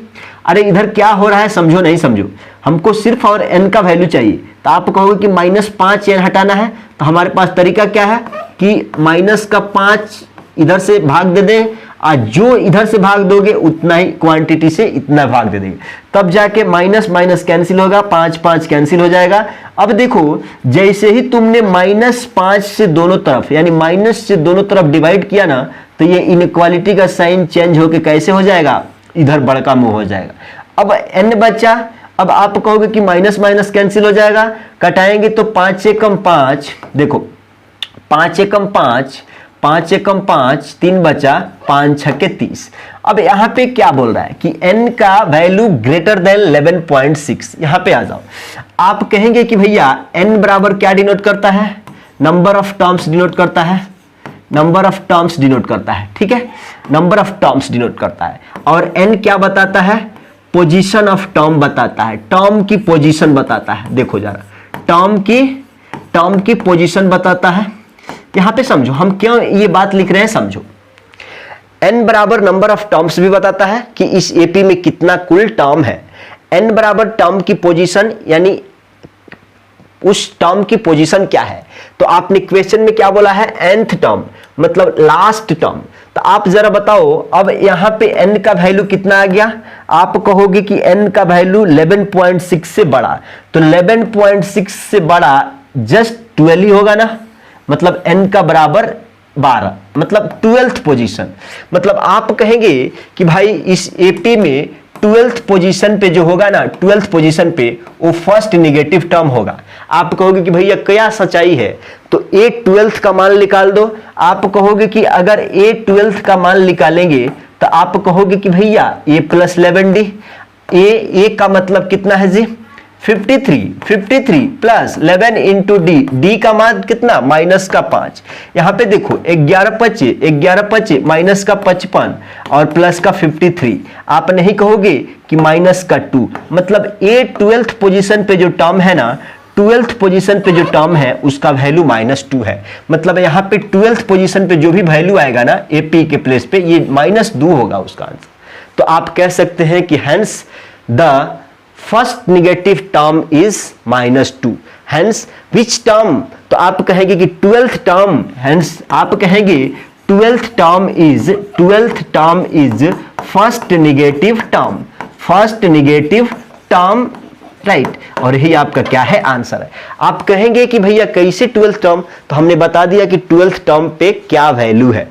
अरे इधर क्या हो रहा है, समझो नहीं समझो, हमको सिर्फ और n का वैल्यू चाहिए, तो आप कहोगे कि -5n हटाना है। तो हमारे पास तरीका क्या है कि माइनस का 5 इधर से भाग दे दें, और जो इधर से भाग दोगे उतना ही क्वांटिटी से इतना भाग दे देंगे, तब जाके माइनस माइनस कैंसिल होगा, 5 5 कैंसिल हो जाएगा। अब देखो जैसे ही तुमने -5 से दोनों तरफ, यानी माइनस से दोनों तरफ डिवाइड किया ना, तो ये इनइक्वालिटी का साइन चेंज होके कैसे हो जाएगा, इधर बड़का मुंह हो जाएगा। अब n बचा, अब आप कहोगे कि माइनस माइनस कैंसिल हो जाएगा, कटाएंगे तो 5 एकम 5, देखो 5 एकम 5, 5 एकम 5, 3 बचा, 5 छक्के 30। अब यहां पे क्या बोल रहा है कि n का वैल्यू ग्रेटर देन 11.6। यहां पे आ जाओ, आप कहेंगे कि भैया n बराबर क्या डिनोट करता है, नंबर ऑफ टर्म्स डिनोट करता है, नंबर ऑफ टर्म्स डिनोट करता है, ठीक है, नंबर ऑफ टर्म्स डिनोट करता है। और n क्या बताता है, पोजीशन ऑफ टर्म बताता है, टर्म की पोजीशन बताता है। देखो जरा, टर्म की पोजीशन बताता है। यहां पे समझो हम क्यों ये बात लिख रहे हैं, समझो। n बराबर नंबर ऑफ टर्म्स भी बताता है कि इस एपी में कितना कुल टर्म है। n बराबर टर्म की पोजीशन, यानी उस टर्म की पोजीशन क्या है। तो आपने क्वेश्चन में क्या बोला है, nth टर्म मतलब लास्ट टर्म। तो आप जरा बताओ, अब यहां पे n का वैल्यू कितना आ गया, आप कहोगे कि n का वैल्यू 11.6 से बड़ा, तो 11.6 से बड़ा जस्ट 12 ही होगा ना, मतलब n का बराबर 12, मतलब 12th पोजीशन। मतलब आप कहेंगे कि भाई इस एपी में 12th पोजीशन पे जो होगा ना, 12th पोजीशन पे वो फर्स्ट नेगेटिव टर्म होगा। आप कहोगे कि भैया क्या सच्चाई है, तो a 12th का मान निकाल दो। आप कहोगे कि अगर a 12th का मान निकालेंगे तो आप कहोगे कि भैया a + 11d, a का मतलब कितना है जी, 53 प्लस 11 इंटू डी का मान कितना, माइनस का 5। यहाँ पे देखो 11 पचे माइनस का 55 और प्लस का 53। आप नहीं कहोगे कि माइनस का 2, मतलब ए 12th पोजीशन पे जो टर्म है ना, 12th पोजीशन पे जो टर्म है उसका वैल्यू -2 है। मतलब यहाँ पे 12th पोजीशन पे जो भी वैल्यू आएगा ना एपी के प्लेस पे, ये -2 होगा उसका आंसर। तो आप कह सकते हैं कि hence the first negative term is -2। Hence which term, तो आप कहेंगे कि 12th टर्म, हेंस आप कहेंगे 12th term is first negative term, right. और यही आपका क्या है, आंसर है। आप कहेंगे कि भैया कैसे 12th टर्म, तो हमने बता दिया कि 12th टर्म पे क्या वैल्यू है।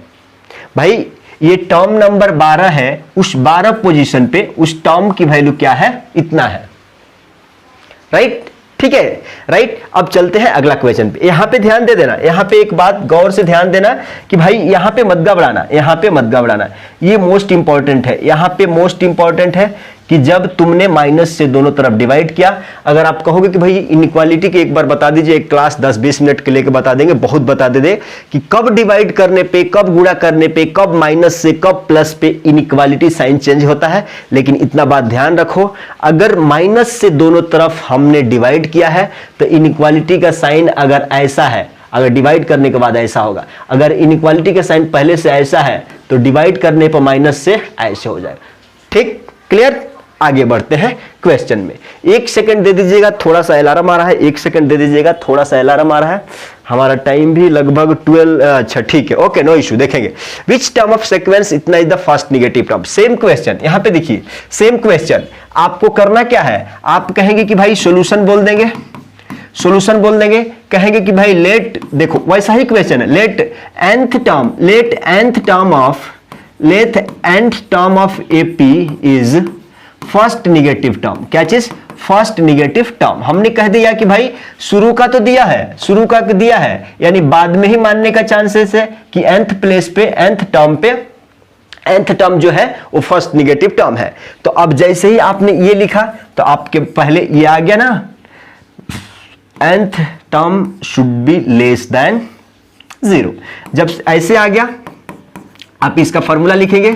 भाई ये टर्म नंबर 12 है, उस 12 पोजीशन पे उस टर्म की वैल्यू क्या है, इतना है, राइट, ठीक है, राइट। अब चलते हैं अगला क्वेश्चन पे। यहां पे ध्यान दे देना, यहां पे एक बात गौर से ध्यान देना कि भाई यहां पे मत घबराना, ये मोस्ट इंपॉर्टेंट है। यहां पे मोस्ट इंपॉर्टेंट है कि जब तुमने माइनस से दोनों तरफ डिवाइड किया, अगर आप कहोगे कि भाई इनइक्वालिटी के एक बार बता दीजिए, एक क्लास 10-20 मिनट के लेके बता देंगे, बहुत बता दे कि कब डिवाइड करने पे, कब गुणा करने पे, कब माइनस से कब प्लस पे इनइक्वालिटी साइन चेंज होता है। लेकिन इतना बात ध्यान रखो, अगर माइनस से दोनों तरफ हमने डिवाइड किया है तो इनइक्वालिटी का साइन अगर ऐसा है, अगर डिवाइड करने के बाद ऐसा होगा, अगर इनइक्वालिटी का साइन पहले से ऐसा है तो डिवाइड करने पर माइनस से ऐसे हो जाएगा। ठीक, क्लियर। आगे बढ़ते हैं क्वेश्चन में। 1 सेकंड दे दीजिएगा, थोड़ा सा अलार्म आ रहा है, 1 सेकंड दे दीजिएगा, थोड़ा सा अलार्म आ रहा है। हमारा टाइम भी लगभग 12, अच्छा ठीक है, ओके, नो इशू। देखेंगे विच टर्म ऑफ सीक्वेंस इतना is the first negative term. Same question, यहां पे देखिए सेम क्वेश्चन। आपको करना क्या है, आप कहेंगे कि भाई सॉल्यूशन बोल देंगे, कहेंगे कि भाई लेट, देखो वैसा ही क्वेश्चन है, let nth term of AP is first negative term. क्या चीज, फर्स्ट नेगेटिव टर्म। हमने कह दिया कि भाई शुरू का तो दिया है, यानी बाद में ही मानने का चांसेस है कि nth प्लेस पे, nth टर्म पे nth टर्म जो है वो फर्स्ट निगेटिव टर्म है। तो अब जैसे ही आपने ये लिखा तो आपके पहले ये आ गया ना, nth term should be less than 0। जब ऐसे आ गया आप इसका फॉर्मूला लिखेंगे,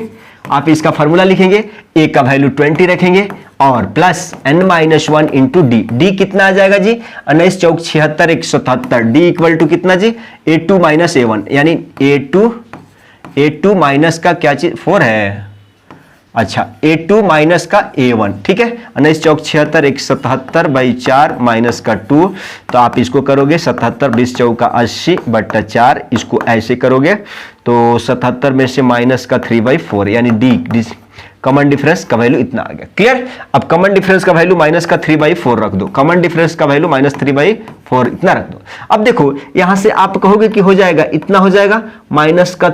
a का वैल्यू 20 रखेंगे और plus n-1 into D. D कितना आ जाएगा जी, 19 चौक 76 177। डी इक्वल टू कितना जी, a2 माइनस a1, यानी a2 माइनस का क्या चीज 4 है, अच्छा a2 माइनस का a1, ठीक है। 19 चौक 76 177 बाई 4 माइनस का 2, तो आप इसको करोगे 77 20 चौका 80 बट्टा 4, इसको ऐसे करोगे तो 77 में से माइनस का 3/4, यानी डी कॉमन डिफरेंस का वैल्यू इतना आ गया। क्लियर। अब कॉमन डिफरेंस का वैल्यू माइनस का 3/4 रख दो, कॉमन डिफरेंस का वैल्यू माइनस 3/4 इतना रख दो। अब देखो यहां से आप कहोगे कि हो जाएगा, इतना हो जाएगा माइनस का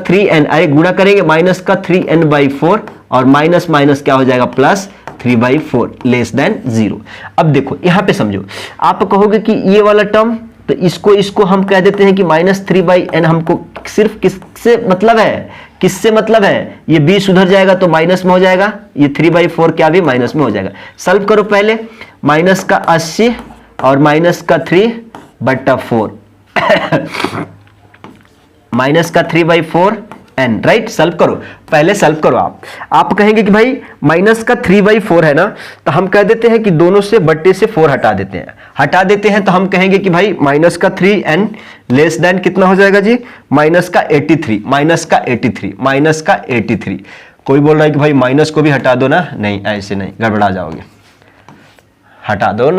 3n, अरे गुणा करेंगे माइनस का 3n/4 और माइनस माइनस क्या हो जाएगा प्लस 3/4 लेस देन 0। अब देखो यहां पे समझो, आप कहोगे कि ये वाला टर्म, तो इसको हम कह देते हैं कि माइनस 3/n हमको सिर्फ किससे मतलब है, ये b सुधर जाएगा तो माइनस में हो जाएगा, ये 3/4 क्या भी माइनस में हो जाएगा। सॉल्व करो पहले, माइनस का 80 और माइनस का 3/4 माइनस का 3/4 n, राइट। सॉल्व करो, पहले सॉल्व करो। आप कहेंगे कि भाई माइनस का 3/4 है ना, तो हम कह देते हैं कि दोनों से बट्टे से 4 हटा देते हैं, तो हम कहेंगे कि भाई माइनस का 3n लेस देन कितना हो जाएगा जी, माइनस का 83। कोई बोल रहा है कि भाई माइनस को भी हटा दो ना, नहीं ऐसे नहीं, गड़बड़ा जाओगे, हटा दो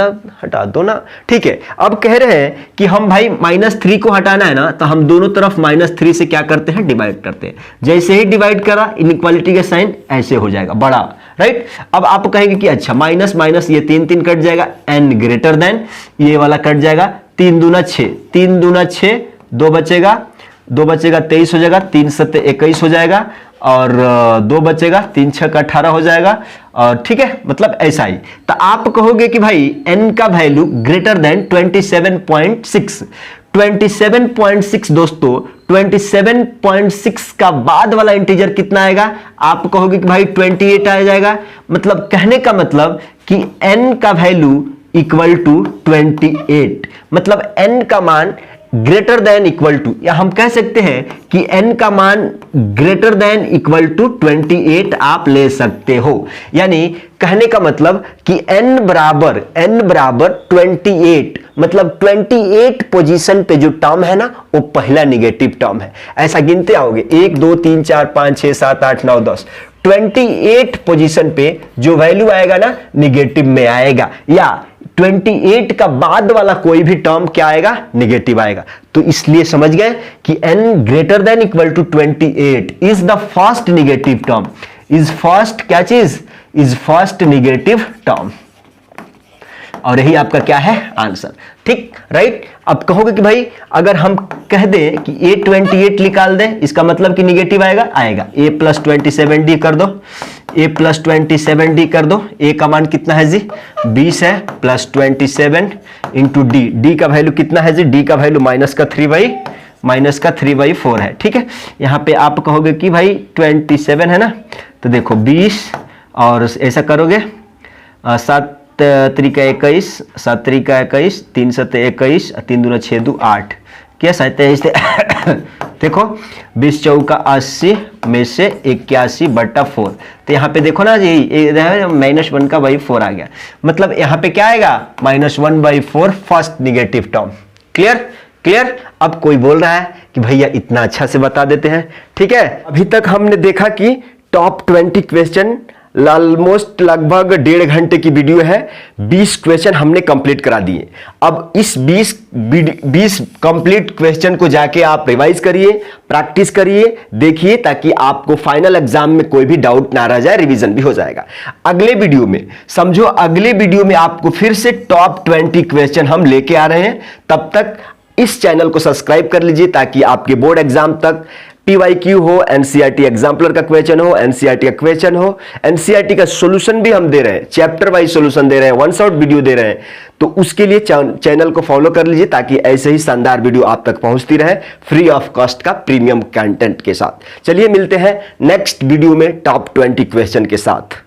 ना, ठीक है। अब कह रहे हैं कि हम भाई -3 को हटाना है ना, तो हम दोनों तरफ -3 से क्या करते हैं, डिवाइड करते हैं। जैसे ही डिवाइड करा इनइक्वालिटी का साइन ऐसे हो जाएगा बड़ा, राइट। अब आप कहेंगे कि अच्छा माइनस माइनस ये 3 कट जाएगा, n ग्रेटर देन ये वाला कट जाएगा, 3 दूना 6, 2 बचेगा 23 हो जाएगा, 3 7 21 हो जाएगा और 2 बचेगा, 3 6 का 18 हो जाएगा, और ठीक है, मतलब ऐसा ही। तो आप कहोगे कि भाई n का वैल्यू ग्रेटर देन 27.6 दोस्तों, 27.6 का बाद वाला इंटीजर कितना आएगा, आप कहोगे कि भाई 28 आ जाएगा। मतलब कहने का मतलब कि n का वैल्यू इक्वल टू 28, मतलब n का मान ग्रेटर देन इक्वल टू, या हम कह सकते हैं कि n का मान ग्रेटर देन इक्वल टू 28 आप ले सकते हो। यानी कहने का मतलब कि n बराबर 28, मतलब 28 पोजीशन पे जो टर्म है ना वो पहला निगेटिव टर्म है। ऐसा गिनते आओगे 1 2 3 4 5 6 7 8 9 10, 28 पोजीशन पे जो वैल्यू आएगा ना निगेटिव में आएगा, या 28 का बाद वाला कोई भी टर्म क्या आएगा, निगेटिव आएगा। तो इसलिए समझ गए कि n greater than equal to 28 is the first negative term, is first negative term, और यही आपका क्या है आंसर, ठीक, राइट। अब कहोगे कि भाई अगर हम कह दें कि a28 निकाल दें, इसका मतलब कि निगेटिव आएगा, a + 27d कर दो, a + 27d कर दो। a का मान कितना है जी, 20 है, प्लस 27 इंटू डी का वैल्यू कितना है जी, d का वैल्यू माइनस का 3/4 है, ठीक है। यहाँ पे आप कहोगे कि भाई 27 है ना, तो देखो 20 और ऐसा करोगे 7 3 21, 7 3 21, 3 7 21, 3 दूना 6 2 8, क्या 27 देखो 20 चौका 80 में से 81/4, तो यहाँ पे देखो ना जी -1 का 4 आ गया, मतलब यहाँ पे क्या आएगा -1/4 फर्स्ट निगेटिव टर्म। क्लियर। अब कोई बोल रहा है कि भैया इतना अच्छा से बता देते हैं, ठीक है। अभी तक हमने देखा कि टॉप 20 क्वेश्चन, ऑलमोस्ट लगभग 1.5 घंटे की वीडियो है, 20 क्वेश्चन हमने कंप्लीट करा दिए। अब इस 20 कंप्लीट क्वेश्चन को जाके आप रिवाइज करिए, प्रैक्टिस करिए, देखिए, ताकि आपको फाइनल एग्जाम में कोई भी डाउट ना रह जाए, रिवीजन भी हो जाएगा। अगले वीडियो में समझो, अगले वीडियो में आपको फिर से टॉप 20 क्वेश्चन हम लेके आ रहे हैं। तब तक इस चैनल को सब्सक्राइब कर लीजिए ताकि आपके बोर्ड एग्जाम तक PYQ हो, NCERT एग्जाम्पलर का क्वेश्चन हो, NCERT का क्वेश्चन हो, NCERT का सॉल्यूशन भी हम दे रहे हैं, चैप्टर वाइज सॉल्यूशन दे रहे हैं, वन शॉट वीडियो दे रहे हैं। तो उसके लिए चैनल को फॉलो कर लीजिए ताकि ऐसे ही शानदार वीडियो आप तक पहुंचती रहे फ्री ऑफ कॉस्ट का प्रीमियम कंटेंट के साथ। चलिए मिलते हैं नेक्स्ट वीडियो में टॉप 20 क्वेश्चन के साथ।